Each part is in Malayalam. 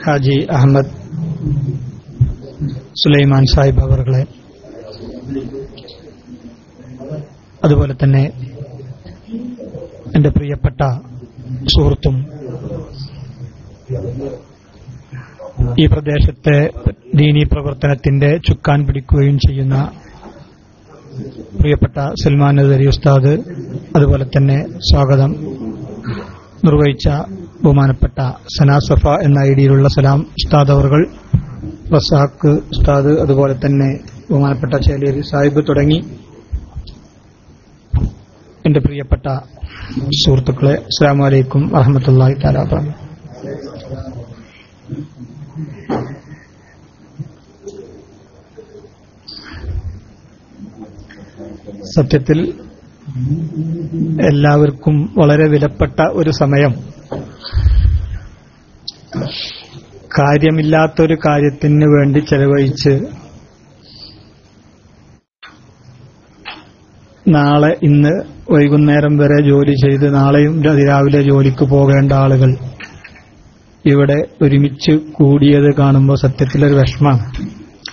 ഹാജി അഹമ്മദ് സുലൈമാൻ സാഹിബ് അവർകളെ, അതുപോലെ തന്നെ എന്റെ പ്രിയപ്പെട്ട സുഹൃത്തും ഈ പ്രദേശത്തെ ദീനീ പ്രവർത്തനത്തിന്റെ ചുക്കാൻ പിടിക്കുകയും ചെയ്യുന്ന പ്രിയപ്പെട്ട സൽമാൻ അസ്ഹരി ഉസ്താദ്, അതുപോലെ തന്നെ സ്വാഗതം നിർവഹിച്ച ബഹുമാനപ്പെട്ട സനാസഫ എന്ന ഐഡിയിലുള്ള സലാം ഉസ്താദ് അവർകൾ, റസാഖ് ഉസ്താദ്, അതുപോലെ തന്നെ ബഹുമാനപ്പെട്ട ചേലേരി സാഹിബ് തുടങ്ങി എന്റെ പ്രിയപ്പെട്ട സുഹൃത്തുക്കളെ, അസ്സലാമു അലൈക്കും വറഹ്മത്തുള്ളാഹി തആല വബറകാതുഹു. സത്യത്തിൽ എല്ലാവർക്കും വളരെ വിലപ്പെട്ട ഒരു സമയം കാര്യമില്ലാത്തൊരു കാര്യത്തിന് വേണ്ടി ചെലവഴിച്ച് നാളെ ഇന്ന് വൈകുന്നേരം വരെ ജോലി ചെയ്ത് നാളെയും രാവിലെ ജോലിക്ക് പോകേണ്ട ആളുകൾ ഇവിടെ ഒരുമിച്ച് കൂടിയത് കാണുമ്പോൾ സത്യത്തിലൊരു വിഷമാണ്.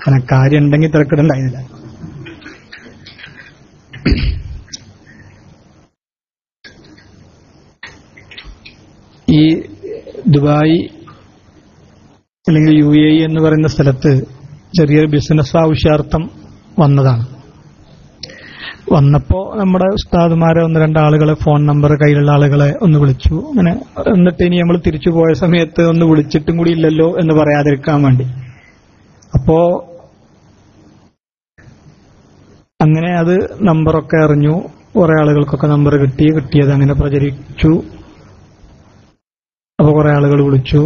കാരണം കാര്യം ഉണ്ടെങ്കിൽ തിരക്കിടണ്ടായിരുന്നില്ല. ഈ ദുബായ് അല്ലെങ്കിൽ UAE എന്ന് പറയുന്ന സ്ഥലത്ത് ചെറിയൊരു ബിസിനസ് ആവശ്യാർത്ഥം വന്നതാണ്. വന്നപ്പോ നമ്മുടെ ഉസ്താദുമാരെ ഒന്ന് രണ്ടാളുകളെ ഫോൺ നമ്പർ കയ്യിലുള്ള ആളുകളെ ഒന്ന് വിളിച്ചു. അങ്ങനെ എന്നിട്ട് ഇനി നമ്മൾ തിരിച്ചു പോയ സമയത്ത് ഒന്ന് വിളിച്ചിട്ടും കൂടി ഇല്ലല്ലോ എന്ന് പറയാതിരിക്കാൻ വേണ്ടി. അപ്പോ അങ്ങനെ അത് നമ്പറൊക്കെ അറിഞ്ഞു, കുറെ ആളുകൾക്കൊക്കെ നമ്പർ കിട്ടിയത് അങ്ങനെ പ്രചരിച്ചു. അപ്പൊ കുറെ ആളുകൾ വിളിച്ചു.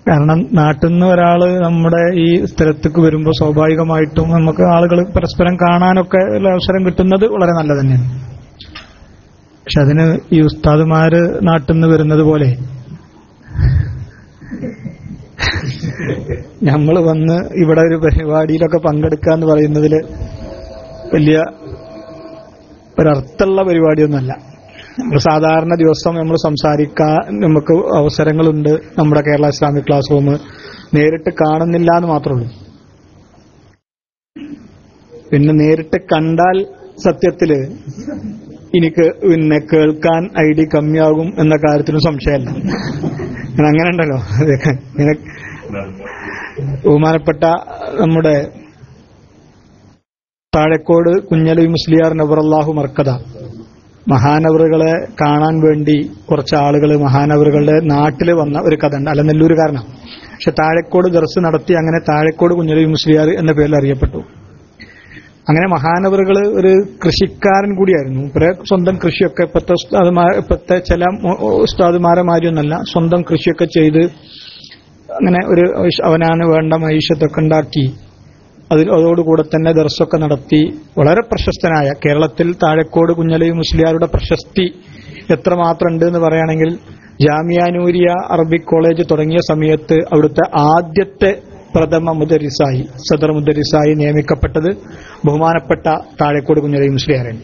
കാരണം നാട്ടിൽ നിന്ന് ഒരാള് നമ്മുടെ ഈ സ്ഥലത്തേക്ക് വരുമ്പോൾ സ്വാഭാവികമായിട്ടും നമുക്ക് ആളുകൾ പരസ്പരം കാണാനൊക്കെ അവസരം കിട്ടുന്നത് വളരെ നല്ല തന്നെയാണ്. പക്ഷെ അതിന് ഈ ഉസ്താദുമാര് നാട്ടിൽ നിന്ന് വരുന്നത് പോലെ നമ്മൾ വന്ന് ഇവിടെ ഒരു പരിപാടിയിലൊക്കെ പങ്കെടുക്കുക എന്ന് പറയുന്നതിൽ വലിയ ഒരർത്ഥമുള്ള പരിപാടിയൊന്നുമല്ല. സാധാരണ ദിവസം നമ്മൾ സംസാരിക്കാൻ നമുക്ക് അവസരങ്ങളുണ്ട്. നമ്മുടെ കേരള ഇസ്ലാമിക് ക്ലാസ് റൂം നേരിട്ട് കാണുന്നില്ല എന്ന് മാത്രമേ ഉള്ളൂ. പിന്നെ നേരിട്ട് കണ്ടാൽ സത്യത്തില് എനിക്ക് കേൾക്കാൻ ഐഡി കമ്മിയാകും എന്ന കാര്യത്തിനും സംശയമല്ല. അങ്ങനെ ഉണ്ടല്ലോ. ബഹുമാനപ്പെട്ട നമ്മുടെ താഴെക്കോട് കുഞ്ഞലവി മുസ്ലിയാർ നവറല്ലാഹു മർക്കദ മഹാനവറുകളെ കാണാൻ വേണ്ടി കുറച്ച് ആളുകൾ മഹാനവറുകളുടെ നാട്ടിൽ വന്ന ഒരു കഥ ഉണ്ട്. അലനല്ലൂരുകാരനാണ്. പക്ഷെ താഴെക്കോട് ദർസ് നടത്തി അങ്ങനെ താഴെക്കോട് കുഞ്ഞലവി മുസ്ലിയാർ എന്ന പേരിൽ അറിയപ്പെട്ടു. അങ്ങനെ മഹാനവറുകൾ ഒരു കൃഷിക്കാരൻ കൂടിയായിരുന്നു. സ്വന്തം കൃഷിയൊക്കെ ഇപ്പോഴത്തെ ചില ഉസ്താദുമാരെ മാതിരിയൊന്നല്ല, സ്വന്തം കൃഷിയൊക്കെ ചെയ്ത് അങ്ങനെ ഒരു അവനാണ് വേണ്ട മൈഷത്തൊക്കെ ഉണ്ടാക്കി അതോടുകൂടെ തന്നെ ദർസൊക്കെ നടത്തി വളരെ പ്രശസ്തനായ കേരളത്തിൽ താഴെക്കോട് കുഞ്ഞലവി മുസ്ലിയാരുടെ പ്രശസ്തി എത്രമാത്രം ഉണ്ട് എന്ന് പറയുകയാണെങ്കിൽ ജാമിയ നൂരിയ അറബിക് കോളേജ് തുടങ്ങിയ സമയത്ത് അവിടുത്തെ ആദ്യത്തെ പ്രഥമ മുദരിസായി സദർ മുദരിസായി നിയമിക്കപ്പെട്ടത് ബഹുമാനപ്പെട്ട താഴെക്കോട് കുഞ്ഞലവി മുസ്ലിയാരാണ്.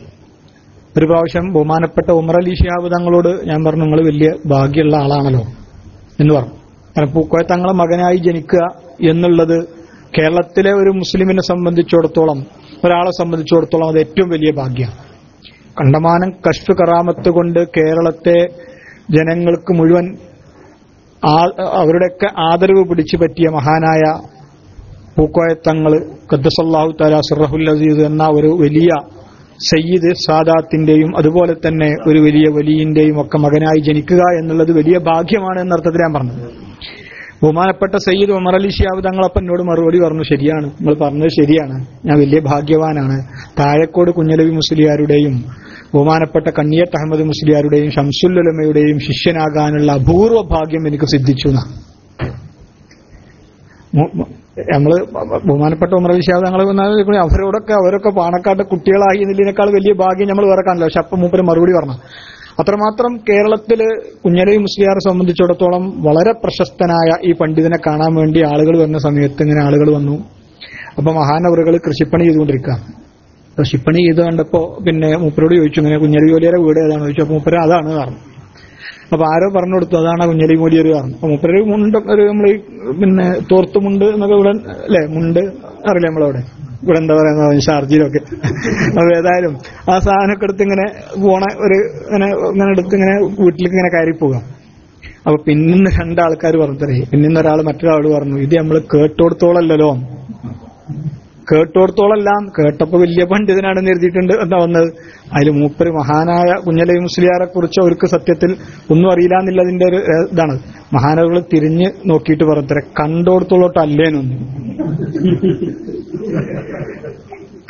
ഒരു പ്രാവശ്യം ബഹുമാനപ്പെട്ട ഉമർ അലി ശിഹാബ് തങ്ങളോട് ഞാൻ പറഞ്ഞു, നിങ്ങൾ വലിയ ഭാഗ്യമുള്ള ആളാണല്ലോ എന്ന് പറഞ്ഞു. കാരണം പൂക്കോയ തങ്ങളെ മകനായി ജനിക്കുക എന്നുള്ളത് കേരളത്തിലെ ഒരു മുസ്ലിമിനെ സംബന്ധിച്ചിടത്തോളം, ഒരാളെ സംബന്ധിച്ചിടത്തോളം അത് ഏറ്റവും വലിയ ഭാഗ്യമാണ്. കണ്ടമാനം കഷ്ഫ് കറാമത്ത് കൊണ്ട് കേരളത്തെ ജനങ്ങൾക്ക് മുഴുവൻ അവരുടെയൊക്കെ ആദരവ് പിടിച്ചു പറ്റിയ മഹാനായ പൂക്കോയത്തങ്ങള് ഖദ്ദസല്ലാഹു തആല സിർറഹുൽ അസീസ് എന്ന ഒരു വലിയ സയ്യിദ് സാദാത്തിന്റെയും അതുപോലെ തന്നെ ഒരു വലിയ വലിയിന്റെയും ഒക്കെ മകനായി ജനിക്കുക എന്നുള്ളത് വലിയ ഭാഗ്യമാണ് എന്നർത്ഥത്തിൽ ഞാൻ പറഞ്ഞത്. ബഹുമാനപ്പെട്ട സയ്യിദ് ഉമർ അലി ശിഹാബ് തങ്ങളപ്പം എന്നോട് മറുപടി പറഞ്ഞു, ശരിയാണ്, നിങ്ങൾ പറഞ്ഞത് ശരിയാണ്, ഞാൻ വലിയ ഭാഗ്യവാനാണ്. താഴെക്കോട് കുഞ്ഞലവി മുസ്ലിയാരുടെയും ബഹുമാനപ്പെട്ട കണ്ണിയത്ത് അഹമ്മദ് മുസ്ലിയാരുടെയും ഷംസുൽ ഉലമയുടെയും ശിഷ്യനാകാനുള്ള അപൂർവ ഭാഗ്യം എനിക്ക് സിദ്ധിച്ചു. നമ്മള് ബഹുമാനപ്പെട്ട ഉമർ അലി ശിഹാബ് തങ്ങൾ അവരൊക്കെ പാണക്കാട്ട് കുട്ടികളായി എന്നതിനേക്കാൾ വലിയ ഭാഗ്യം നമ്മൾ വേറെ കാണില്ല. പക്ഷെ അപ്പം മൂപ്പര് മറുപടി പറഞ്ഞു. അത്രമാത്രം കേരളത്തില് കുഞ്ഞലവി മുസ്ലിയാരെ സംബന്ധിച്ചിടത്തോളം വളരെ പ്രശസ്തനായ ഈ പണ്ഡിതനെ കാണാൻ വേണ്ടി ആളുകൾ വരുന്ന സമയത്ത് ഇങ്ങനെ ആളുകൾ വന്നു. അപ്പൊ മഹാനവറുകൾ കൃഷിപ്പണി ചെയ്തുകൊണ്ടിരിക്കുക. കൃഷിപ്പണി ചെയ്ത് കണ്ടപ്പോ പിന്നെ മൂപ്പരോട് ചോദിച്ചു, ഇങ്ങനെ കുഞ്ഞലവി വലിയരെ വീട് ഏതാണെന്ന് ചോദിച്ചു. അപ്പൊ മൂപ്പര് അതാണ് പറഞ്ഞു. അപ്പൊ ആരോ പറഞ്ഞു കൊടുത്തു അതാണ് കുഞ്ഞലി മൂലിയൊരു കാരണം. അപ്പൊ മൂപ്പര് മുണ്ട് ഒരു നമ്മൾ പിന്നെ തോർത്തുമുണ്ട് എന്നൊക്കെ ഇവിടെ അല്ലെ, മുണ്ട് അറിയില്ല നമ്മളവിടെ ഇവിടെ എന്താ പറയുന്നത് ഷാർജയിലൊക്കെ. അപ്പൊ ഏതായാലും ആ സാധനമൊക്കെ എടുത്ത് ഇങ്ങനെ പോണ ഒരു ഇങ്ങനെ എടുത്ത് ഇങ്ങനെ വീട്ടിലേക്ക് ഇങ്ങനെ കയറി പോകാം. അപ്പൊ പിന്നിന്ന് രണ്ടാൾക്കാർ പറഞ്ഞേ, പിന്നിന്നൊരാൾ മറ്റൊരാൾ പറഞ്ഞു ഇത് നമ്മൾ കേട്ടോടത്തോളല്ലോ, കേട്ടോടത്തോളെല്ലാം കേട്ടപ്പോ വലിയ പണ്ഡിതനാണെന്ന് എഴുതിയിട്ടുണ്ട് എന്താ വന്നത്. അതിൽ മൂപ്പര് മഹാനായ കുഞ്ഞലി മുസ്ലിയാരെ കുറിച്ച് അവർക്ക് സത്യത്തിൽ ഒന്നും അറിയില്ല എന്നുള്ളതിന്റെ ഒരു ഇതാണ്. മഹാനവകൾ തിരിഞ്ഞ് നോക്കിയിട്ട് പറഞ്ഞേ കണ്ടോടത്തോളോട്ട് അല്ലേനൊന്നും.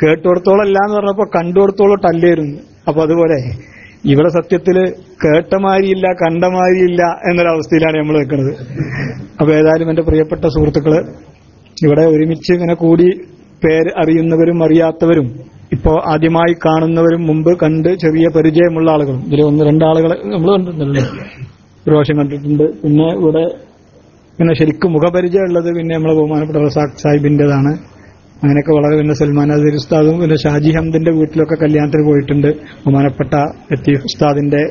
കേട്ടോടത്തോളല്ല എന്ന് പറഞ്ഞപ്പോ കണ്ടോടത്തോളോട്ട് അല്ലേരുന്നു. അപ്പൊ അതുപോലെ ഇവിടെ സത്യത്തില് കേട്ടമാരിയില്ല കണ്ടമാരിയില്ല എന്നൊരവസ്ഥയിലാണ് നമ്മൾ നിൽക്കുന്നത്. അപ്പൊ ഏതായാലും എന്റെ പ്രിയപ്പെട്ട സുഹൃത്തുക്കള്, ഇവിടെ ഒരുമിച്ച് ഇങ്ങനെ കൂടി പേര് അറിയുന്നവരും അറിയാത്തവരും ഇപ്പോ ആദ്യമായി കാണുന്നവരും മുമ്പ് കണ്ട് ചെറിയ പരിചയമുള്ള ആളുകളും ഇതിൽ ഒന്ന് രണ്ടാളുകളെ നമ്മൾ കണ്ടിട്ടുണ്ടല്ലോ, ഒരു പ്രാവശ്യം കണ്ടിട്ടുണ്ട്. പിന്നെ ഇവിടെ ഇങ്ങനെ ശരിക്കും മുഖപരിചയമുള്ളത് പിന്നെ നമ്മളെ ബഹുമാനപ്പെട്ട റസാഖ് സാഹിബിന്റേതാണ്. അങ്ങനെയൊക്കെ വളരെ പിന്നെ സൽമാൻ അസീർ ഉസ്താദും പിന്നെ ഷാജി ഹംദിന്റെ വീട്ടിലൊക്കെ കല്യാണത്തിന് പോയിട്ടുണ്ട്. ബഹുമാനപ്പെട്ട ലത്തീഫ് ഉസ്താദിന്റെ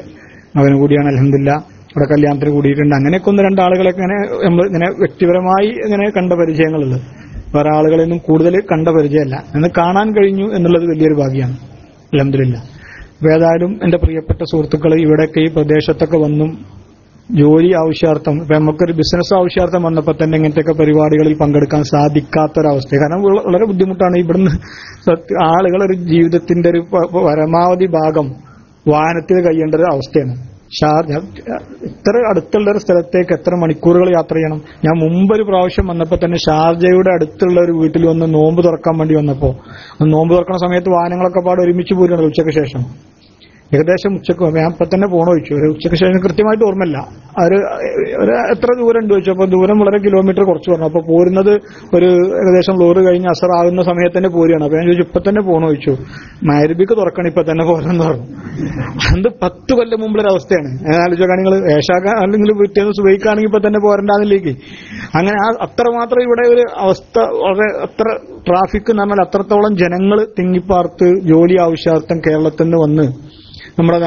മകനും കൂടിയാണ് അൽഹംദുലില്ലാ, അവിടെ കല്യാണത്തിന് കൂടിയിട്ടുണ്ട്. അങ്ങനെയൊക്കെ ഒന്ന് രണ്ടാളുകളൊക്കെ ഇങ്ങനെ നമ്മൾ ഇങ്ങനെ വ്യക്തിപരമായി ഇങ്ങനെ കണ്ട പരിചയങ്ങളുള്ളത്. വേറെ ആളുകളെയൊന്നും കൂടുതൽ കണ്ട പരിചയമല്ല, എന്ന് കാണാൻ കഴിഞ്ഞു എന്നുള്ളത് വലിയൊരു ഭാഗ്യമാണ് അൽഹംദുലില്ലാ. അപ്പൊ ഏതായാലും എന്റെ പ്രിയപ്പെട്ട സുഹൃത്തുക്കൾ ഇവിടെയൊക്കെ ഈ പ്രദേശത്തൊക്കെ വന്നും ജോലി ആവശ്യാർത്ഥം ഇപ്പൊ നമുക്കൊരു ബിസിനസ് ആവശ്യാർത്ഥം വന്നപ്പോ തന്നെ ഇങ്ങനത്തെയൊക്കെ പരിപാടികളിൽ പങ്കെടുക്കാൻ സാധിക്കാത്തൊരവസ്ഥ. കാരണം വളരെ ബുദ്ധിമുട്ടാണ്. ഇവിടുന്ന് ആളുകളൊരു ജീവിതത്തിന്റെ ഒരു പരമാവധി ഭാഗം വാഹനത്തിൽ കഴിയേണ്ട ഒരു അവസ്ഥയാണ്. ഇത്ര അടുത്തുള്ള ഒരു സ്ഥലത്തേക്ക് എത്ര മണിക്കൂറുകൾ യാത്ര ചെയ്യണം. ഞാൻ മുമ്പൊരു പ്രാവശ്യം വന്നപ്പോ തന്നെ ഷാർജയുടെ അടുത്തുള്ള ഒരു വീട്ടിൽ വന്ന് നോമ്പ് തുറക്കാൻ വേണ്ടി വന്നപ്പോ നോമ്പ് തുറക്കുന്ന സമയത്ത് വാഹനങ്ങളൊക്കെ പാടെ ഒരുമിച്ച് പോരുന്നത് ഉച്ചയ്ക്ക് ശേഷം. ഏകദേശം ഉച്ചക്ക് ഞാൻ ഇപ്പൊ തന്നെ പോണോ ചോദിച്ചു. ഒരു ഉച്ചയ്ക്ക് ശേഷം കൃത്യമായിട്ട് ഓർമ്മയില്ല. ഒരു എത്ര ദൂരം ഉണ്ട് ചോദിച്ചു. അപ്പൊ ദൂരം വളരെ കിലോമീറ്റർ കുറച്ച് പറഞ്ഞു. അപ്പൊ പോരുന്നത് ഒരു ഏകദേശം ലോറി കഴിഞ്ഞ് അസർ ആകുന്ന സമയത്ത് തന്നെ പോരുകയാണ്. അപ്പൊ ഞാൻ ചോദിച്ചു ഇപ്പൊ തന്നെ പോണോ ചോദിച്ചു. മഗ്‌രിബിക്ക് തുറക്കണം ഇപ്പൊ തന്നെ പോരെന്ന് പറഞ്ഞു. അത് 10 കൊല്ലം മുമ്പുള്ളൊരു അവസ്ഥയാണ്. ആലോചിച്ചാൽ നിങ്ങൾ ഏഷാക്ക അല്ലെങ്കിൽ പിറ്റേന്ന് സുബഹിക്കാണെങ്കിൽ ഇപ്പൊ തന്നെ പോരണ്ടാന്നിലേക്ക്. അങ്ങനെ അത്രമാത്രം ഇവിടെ ഒരു അവസ്ഥ വളരെ അത്ര ട്രാഫിക് എന്ന് പറഞ്ഞാൽ അത്രത്തോളം ജനങ്ങൾ തിങ്ങിപ്പാർത്ത് ജോലി ആവശ്യാർത്ഥം കേരളത്തിൽ നിന്ന് വന്ന് നമ്മുടെ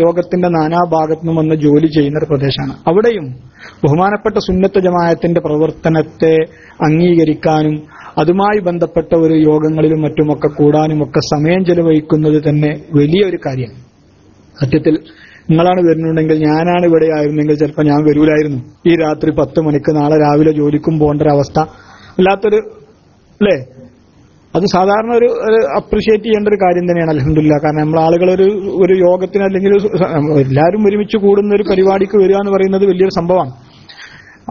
ലോകത്തിന്റെ നാനാഭാഗത്തു നിന്നും വന്ന് ജോലി ചെയ്യുന്ന ഒരു പ്രദേശമാണ്. അവിടെയും ബഹുമാനപ്പെട്ട സുന്നത്ത് ജമാഅത്തിന്റെ പ്രവർത്തനത്തെ അംഗീകരിക്കാനും അതുമായി ബന്ധപ്പെട്ട ഒരു യോഗങ്ങളിലും മറ്റുമൊക്കെ കൂടാനും ഒക്കെ സമയം ചെലവഴിക്കുന്നത് തന്നെ വലിയൊരു കാര്യം. സത്യത്തിൽ നിങ്ങളാണ് വരുന്നുണ്ടെങ്കിൽ ഞാനാണ് ഇവിടെ ആയിരുന്നെങ്കിൽ ചിലപ്പോൾ ഞാൻ വരൂലായിരുന്നു. ഈ രാത്രി 10 മണിക്ക് നാളെ രാവിലെ ജോലിക്കും പോകേണ്ട ഒരു അവസ്ഥ അല്ലാത്തൊരു അല്ലേ. അത് സാധാരണ ഒരു അപ്രിഷിയേറ്റ് ചെയ്യേണ്ട ഒരു കാര്യം തന്നെയാണ് അൽഹംദുലില്ലാ. കാരണം നമ്മൾ ആളുകൾ ഒരു യോഗത്തിന് അല്ലെങ്കിൽ എല്ലാവരും ഒരുമിച്ച് കൂടുന്ന ഒരു പരിപാടിക്ക് വരിക എന്ന് പറയുന്നത് വലിയൊരു സംഭവമാണ്.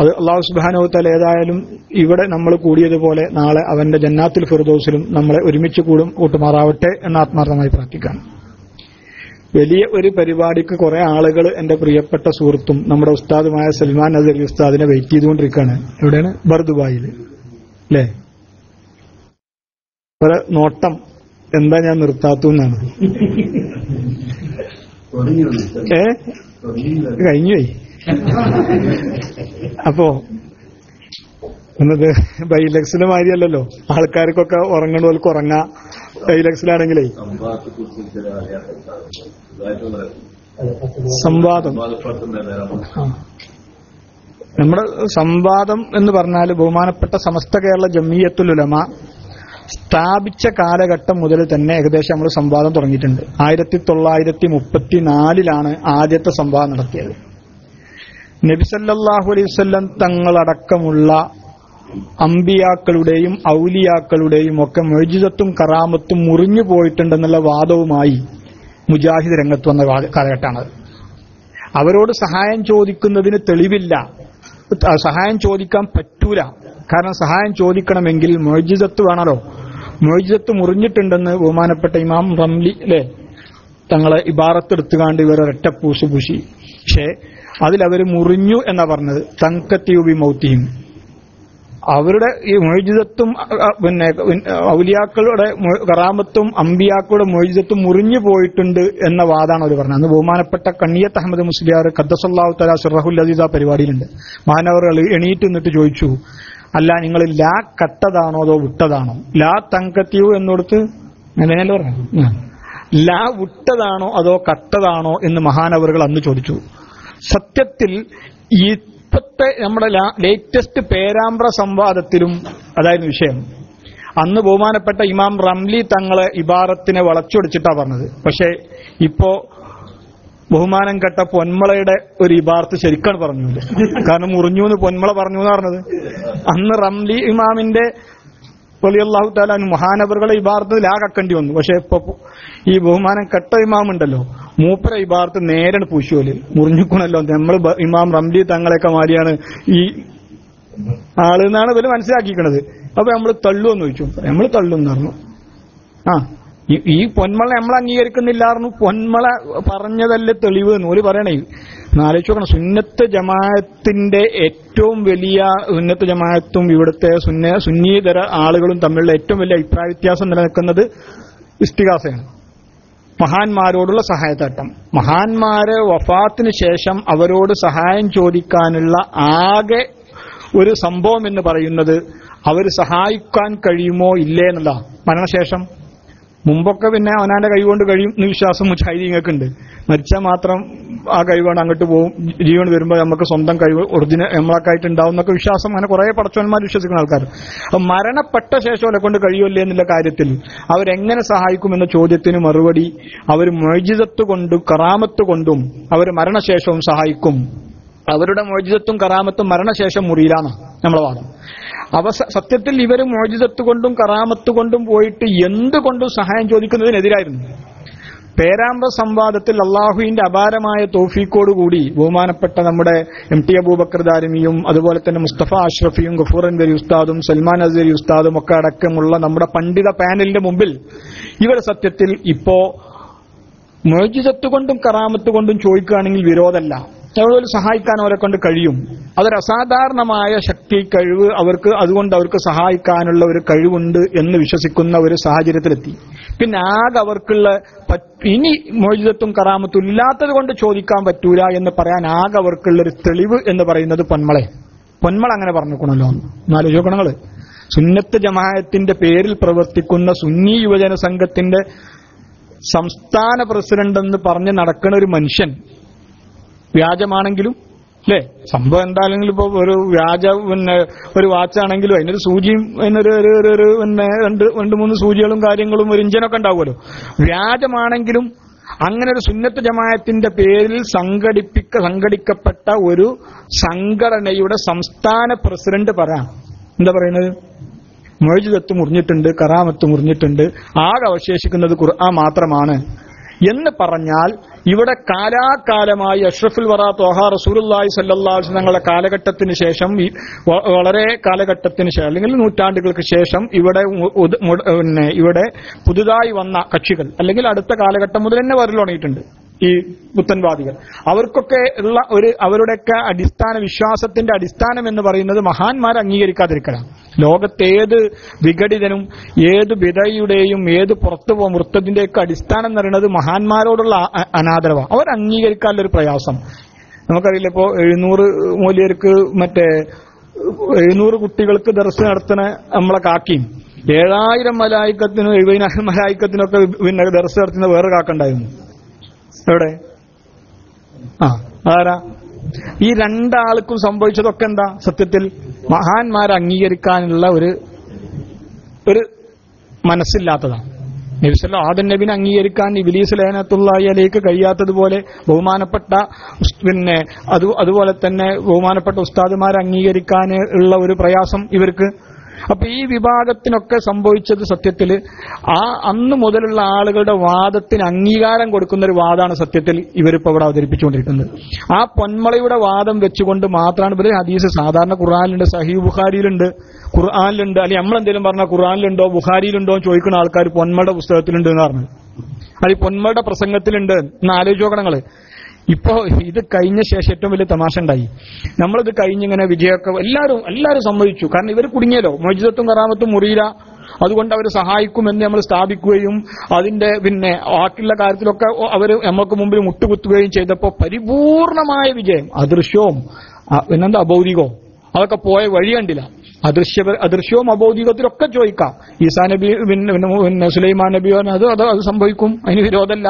അത് അല്ലാഹു സുബ്ഹാനഹു വ തആല ഏതായാലും ഇവിടെ നമ്മൾ കൂടിയതുപോലെ നാളെ അവന്റെ ജന്നാത്തുൽ ഫിർദൗസിലും നമ്മളെ ഒരുമിച്ച് കൂട്ടുമാറാവട്ടെ എന്ന് ആത്മാർത്ഥമായി പ്രാർത്ഥിക്കാം. വലിയ ഒരു പരിപാടിക്ക് കുറെ ആളുകൾ എന്റെ പ്രിയപ്പെട്ട സുഹൃത്തും നമ്മുടെ ഉസ്താദുമായ സൽമാൻ അസീർ ഉസ്താദിനെ വെയിറ്റ് ചെയ്തുകൊണ്ടിരിക്കുകയാണ്. എവിടെയാണ്? ബർദുബായിൽ അല്ലേ. ഒരു നോട്ടം എന്താ ഞാൻ നിർത്താത്തൂന്നാണ്. കഴിഞ്ഞുപോയി. അപ്പോ എന്നത് ബൈലക്സിന്റെ മാതിരിയല്ലല്ലോ. ആൾക്കാർക്കൊക്കെ ഉറങ്ങണവർക്ക് ഉറങ്ങാം. ബൈലക്സിലാണെങ്കിലേ സംവാദം, നമ്മുടെ സംവാദം എന്ന് പറഞ്ഞാൽ ബഹുമാനപ്പെട്ട സമസ്ത കേരള ജംഇയ്യത്തുൽ ഉലമ സ്ഥാപിച്ച കാലഘട്ടം മുതൽ തന്നെ ഏകദേശം നമ്മൾ സംവാദം തുടങ്ങിയിട്ടുണ്ട്. 1934 ആദ്യത്തെ സംവാദം നടത്തിയത്. നബി സല്ലല്ലാഹു അലൈഹി വസല്ലം തങ്ങളടക്കമുള്ള അമ്പിയാക്കളുടെയും ഔലിയാക്കളുടെയും ഒക്കെ മുഅ്ജിസത്തും കറാമത്തും മുറിഞ്ഞു പോയിട്ടുണ്ടെന്നുള്ള വാദവുമായി മുജാഹിദ് രംഗത്ത് വന്ന കാലഘട്ടമാണത്. അവരോട് സഹായം ചോദിക്കുന്നതിന് തെളിവില്ല, സഹായം ചോദിക്കാൻ പറ്റൂല. കാരണം സഹായം ചോദിക്കണമെങ്കിൽ മുഅ്ജിസത്ത് വേണമല്ലോ. മുഅ്ജിസത്ത് മുറിഞ്ഞിട്ടുണ്ടെന്ന് ബഹുമാനപ്പെട്ട ഇമാം റംലി അല്ലെ തങ്ങളെ ഇബാറത്തെടുത്തുകാണ്ട് ഇവർ ഒരൊറ്റ പൂശി. പക്ഷേ അതിലവർ മുറിഞ്ഞു എന്നാ പറഞ്ഞത്. തങ്കത്തിയുബി മൗത്തിയും അവരുടെ ഈ മുഅ്ജിസത്തും പിന്നെ ഔലിയാക്കളുടെ കറാമത്തും അമ്പിയാക്കളുടെ മുഅ്ജിസത്തും മുറിഞ്ഞു പോയിട്ടുണ്ട് എന്ന വാദമാണ് അവർ പറഞ്ഞത്. അന്ന് ബഹുമാനപ്പെട്ട കണ്ണിയത്ത് അഹമ്മദ് മുസ്ലിയാർ ഖദ്ദസല്ലാഹു തആല സിർറഹുൽ അസീസ് പരിപാടിയിലുണ്ട്. മാനവറുകൾ എണീറ്റ് നിന്നിട്ട് ചോദിച്ചു, അല്ല നിങ്ങൾ ലാ കട്ടതാണോ അതോ വിട്ടതാണോ? ലാ തങ്കത്തിയു എന്നോടത്ത് അങ്ങനെയല്ലോ പറഞ്ഞു. ലാ വിട്ടതാണോ അതോ കട്ടതാണോ എന്ന് മഹാനവറുകൾ അന്ന് ചോദിച്ചു. സത്യത്തിൽ ഇപ്പോഴത്തെ നമ്മുടെ ലേറ്റസ്റ്റ് പേരാമ്പ്ര സംവാദത്തിലും അതായിരുന്നു വിഷയം. അന്ന് ബഹുമാനപ്പെട്ട ഇമാം റംലി തങ്ങളെ ഇബാറത്തിനെ വളച്ചൊടിച്ചിട്ടാ പറഞ്ഞത്. പക്ഷെ ഇപ്പോ ബഹുമാനം കെട്ട പൊന്മളയുടെ ഒരു ഇബാറത്ത് ശരിക്കാണ് പറഞ്ഞത്. കാരണം മുറിഞ്ഞു എന്ന് പൊന്മള പറഞ്ഞു എന്ന് പറഞ്ഞത്. അന്ന് റംലി ഇമാമിന്റെ റളിയല്ലാഹു തആല മഹാനവറുകളെ ഇബാറത്ത് ലാകക്കേണ്ടി വന്നു. പക്ഷെ ഇപ്പൊ ഈ ബഹുമാനം കെട്ട ഇമാമുണ്ടല്ലോ, മൂപ്പര ഇബാറത്ത് നേരെ പൂശുവല് മുറിഞ്ഞുക്കണല്ലോ. നമ്മൾ ഇമാം റംലി തങ്ങളെയൊക്കെ മാറിയാണ് ഈ ആളെന്നാണ് ഇവര് മനസ്സിലാക്കിക്കണത്. അപ്പൊ നമ്മൾ തള്ളുമെന്ന് ചോദിച്ചു. നമ്മൾ തള്ളുന്ന് പറഞ്ഞു. ഈ പൊന്മള നമ്മൾ അംഗീകരിക്കുന്നില്ലായിരുന്നു. പൊന്മള പറഞ്ഞതല്ലേ തെളിവ് എന്ന് ഓല് പറയണേ. ആലോചിച്ച് നോക്കണം. സുന്നത്ത് ജമാഅത്തിന്റെ ഏറ്റവും വലിയ സുന്നത്ത് ജമാഅത്തും ഇവിടുത്തെ സുന്നീതര ആളുകളും തമ്മിലുള്ള ഏറ്റവും വലിയ അഭിപ്രായ വ്യത്യാസം നിലനിൽക്കുന്നത് ഇസ്തിഗാസയാണ്, മഹാന്മാരോടുള്ള സഹായത്തട്ടം. മഹാന്മാരെ വഫാത്തിന് ശേഷം അവരോട് സഹായം ചോദിക്കാനുള്ള ആകെ ഒരു സംഭവം എന്ന് പറയുന്നത് അവർ സഹായിക്കാൻ കഴിയുമോ ഇല്ലേ എന്നല്ല. മരണശേഷം മുമ്പൊക്കെ പിന്നെ അവനാന്റെ കൈകൊണ്ട് കഴിയും എന്ന് വിശ്വാസം മുജാഹിദീങ്ങൾക്ക് ഉണ്ട്. മരിച്ചാൽ മാത്രം ആ കഴിവുകൊണ്ട് അങ്ങോട്ട് പോകും, ജീവൻ വരുമ്പോൾ നമുക്ക് സ്വന്തം കഴിവ് ഒറിജിനൽ നമ്മളൊക്കെ ഉണ്ടാവും എന്നൊക്കെ വിശ്വാസം അങ്ങനെ കുറെ പടച്ചവന്മാർ വിശ്വസിക്കുന്ന ആൾക്കാർ. അപ്പൊ മരണപ്പെട്ട ശേഷം അവരെ കൊണ്ട് കഴിയുമല്ലേ എന്നുള്ള കാര്യത്തിൽ അവരെങ്ങനെ സഹായിക്കുമെന്ന ചോദ്യത്തിന് മറുപടി അവർ മുഅ്ജിസത്ത് കൊണ്ടും കറാമത്ത് കൊണ്ടും അവർ മരണശേഷവും സഹായിക്കും. അവരുടെ മുഅ്ജിസത്തും കറാമത്തും മരണശേഷം മുറിയിലാണ് നമ്മളെ വാദം. സത്യത്തിൽ ഇവർ മുഅ്ജിസത്ത് കൊണ്ടും കറാമത്ത് കൊണ്ടും പോയിട്ട് എന്തുകൊണ്ടും സഹായം ചോദിക്കുന്നതിനെതിരായിരുന്നു. പേരാമ്പ്ര സംവാദത്തിൽ അള്ളാഹുവിന്റെ അപാരമായ തൗഫീഖോടുകൂടി ബഹുമാനപ്പെട്ട നമ്മുടെ MT അബൂബക്കർ ദാരിമിയും അതുപോലെ തന്നെ മുസ്തഫ അഷ്റഫിയും ഗഫൂർ അൻവരി ഉസ്താദും സൽമാൻ അസ്ഹരി ഉസ്താദും ഒക്കെ അടക്കമുള്ള നമ്മുടെ പണ്ഡിത പാനലിന്റെ മുമ്പിൽ ഇവർ സത്യത്തിൽ ഇപ്പോ മുഅ്ജിസത്ത് കൊണ്ടും കറാമത്ത് കൊണ്ടും ചോദിക്കുകയാണെങ്കിൽ വിരോധമല്ല, അവരെ സഹായിക്കാൻ അവരെ കൊണ്ട് കഴിയും. അതൊരു അസാധാരണമായ ശക്തി കഴിവ് അവർക്ക്, അതുകൊണ്ട് അവർക്ക് സഹായിക്കാനുള്ള ഒരു കഴിവുണ്ട് എന്ന് വിശ്വസിക്കുന്ന ഒരു സാഹചര്യത്തിലെത്തി. പിന്നെ ആകെ അവർക്കുള്ള ഇനി മുഅ്ജിസത്തും കറാമത്തും ഇല്ലാത്തത് കൊണ്ട് ചോദിക്കാൻ പറ്റൂല എന്ന് പറയാൻ ആകെ അവർക്കുള്ള ഒരു തെളിവ് എന്ന് പറയുന്നത് പൊന്മള അങ്ങനെ പറഞ്ഞിരിക്കണല്ലോ. എന്നാലോചിക്കണങ്ങള് സുന്നത്ത് ജമാഅത്തിന്റെ പേരിൽ പ്രവർത്തിക്കുന്ന സുന്നി യുവജന സംഘത്തിന്റെ സംസ്ഥാന പ്രസിഡന്റ് എന്ന് പറഞ്ഞ് നടക്കുന്ന ഒരു മനുഷ്യൻ വ്യാജമാണെങ്കിലും അല്ലേ, സംഭവം എന്താണെങ്കിലും ഇപ്പൊ ഒരു വ്യാജ ഒരു വാച്ചാണെങ്കിലും അതിനൊരു സൂചിയും അതിനൊരു രണ്ട് മൂന്ന് സൂചികളും കാര്യങ്ങളും ഒരു ഇഞ്ചനൊക്കെ ഉണ്ടാവുമല്ലോ. വ്യാജമാണെങ്കിലും അങ്ങനെ ഒരു സുന്നത്ത് ജമാഅത്തിന്റെ പേരിൽ സംഘടിക്കപ്പെട്ട ഒരു സംഘടനയുടെ സംസ്ഥാന പ്രസിഡന്റ് പറയാം എന്താ പറയുന്നത്, മുഅ്ജിസത്ത് മുറിഞ്ഞിട്ടുണ്ട്, കറാമത്ത് മുറിഞ്ഞിട്ടുണ്ട്, ആകെ അവശേഷിക്കുന്നത് ഖുർആൻ മാത്രമാണ് എന്ന് പറഞ്ഞാൽ ഇവിടെ കാലാകാലമായി അഷ്റഫുൽ വറ ത്വഹ റസൂലുള്ളാഹി സ്വല്ലല്ലാഹു അലൈഹി വസല്ലം തങ്ങളുടെ കാലഘട്ടത്തിന് ശേഷം വളരെ കാലഘട്ടത്തിന് ശേഷം അല്ലെങ്കിൽ നൂറ്റാണ്ടുകൾക്ക് ശേഷം ഇവിടെ പുതുതായി വന്ന കക്ഷികൾ അല്ലെങ്കിൽ അടുത്ത കാലഘട്ടം മുതൽ തന്നെ വരൽ തുടങ്ങിയിട്ടുണ്ട് ഈ പുത്തൻവാദികൾ. അവർക്കൊക്കെ ഉള്ള അവരുടെയൊക്കെ അടിസ്ഥാന വിശ്വാസത്തിന്റെ അടിസ്ഥാനം എന്ന് പറയുന്നത് മഹാന്മാരെ അംഗീകരിക്കാതിരിക്കണം. ലോകത്തേത് വിഘടിതനും ഏത് ബിദഅയുടെയും ഏത് പുറത്തു മുർത്തദിന്റെയൊക്കെ അടിസ്ഥാനം എന്ന് പറയുന്നത് മഹാന്മാരോടുള്ള അനാദരവ. അവർ അംഗീകരിക്കാനുള്ള ഒരു പ്രയാസം നമുക്കറിയില്ല. ഇപ്പോ 700 മൂല്യർക്ക് 700 കുട്ടികൾക്ക് ദർസ് നടത്തുന്ന നമ്മളെ കാക്കിയും 7000 മലായിക്കത്തിനും 70,000 മലായിക്കത്തിനൊക്കെ പിന്നെ ദർസ് നടത്തുന്ന വേറെ കാക്കുണ്ടായിരുന്നു. എവിടെ ആരാ? ഈ രണ്ടാൾക്കും സംഭവിച്ചതൊക്കെ എന്താ? സത്യത്തിൽ മഹാന്മാരെ അംഗീകരിക്കാനുള്ള ഒരു മനസ്സില്ലാത്തതാണ്. നബിസല്ല ആദം നബിനെ അംഗീകരിക്കാൻ ഇബ്ലീസ് ലഅനത്തുല്ലാഹി അലൈഹി കഴിയാത്തതുപോലെ ബഹുമാനപ്പെട്ട അതുപോലെ തന്നെ ബഹുമാനപ്പെട്ട ഉസ്താദുമാരെ അംഗീകരിക്കാൻ ഉള്ള ഒരു പ്രയാസം ഇവർക്ക്. അപ്പൊ ഈ വിഭാഗത്തിനൊക്കെ സംഭവിച്ചത് സത്യത്തിൽ അന്ന് മുതലുള്ള ആളുകളുടെ വാദത്തിന് അംഗീകാരം കൊടുക്കുന്ന ഒരു വാദമാണ് സത്യത്തിൽ ഇവരിപ്പോ ഇവിടെ അവതരിപ്പിച്ചുകൊണ്ടിരിക്കുന്നത്. ആ പൊന്മളയുടെ വാദം വെച്ചുകൊണ്ട് മാത്രമാണ് ഇവര് ഹദീസ് സാധാരണ ഖുർആനിലുണ്ട്, സഹീഹ് ബുഖാരിയിലുണ്ട്, ഖുർആനിലുണ്ട്, അല്ലെങ്കിൽ നമ്മളെന്തെങ്കിലും പറഞ്ഞാൽ ഖുർആനിലുണ്ടോ ബുഖാരിയിലുണ്ടോ എന്ന് ചോദിക്കുന്ന ആൾക്കാർ പൊന്മളുടെ പുസ്തകത്തിലുണ്ട് എന്ന് പറഞ്ഞു, അത് പൊന്മളുടെ പ്രസംഗത്തിലുണ്ട് എന്ന് ആലോചിച്ച് നോക്കണങ്ങള്. ഇപ്പോ ഇത് കഴിഞ്ഞ ശേഷം ഏറ്റവും വലിയ തമാശ ഉണ്ടായി. നമ്മളിത് കഴിഞ്ഞിങ്ങനെ വിജയമൊക്കെ എല്ലാവരും സമ്മതിച്ചു. കാരണം ഇവർ കുടുങ്ങിയല്ലോ, മുഅ്ജിസത്തും കറാമത്തും മുറിയില്ല, അതുകൊണ്ട് അവർ സഹായിക്കുമെന്ന് നമ്മൾ സ്ഥാപിക്കുകയും അതിന്റെ പിന്നെ ബാക്കിയുള്ള കാര്യത്തിലൊക്കെ അവർ നമ്മൾക്ക് മുമ്പിൽ മുട്ടുകുത്തുകയും ചെയ്തപ്പോൾ പരിപൂർണമായ വിജയം. അദൃശ്യവും പിന്നെന്താ അഭൗതികവും അതൊക്കെ പോയ വഴി കണ്ടില്ല. അദൃശ്യവും അഭൗതികത്തിലൊക്കെ ചോദിക്കാം. ഈസാ നബി പിന്നെ സുലൈമാൻ നബി അത് സംഭവിക്കും, അതിന് വിരോധമല്ല.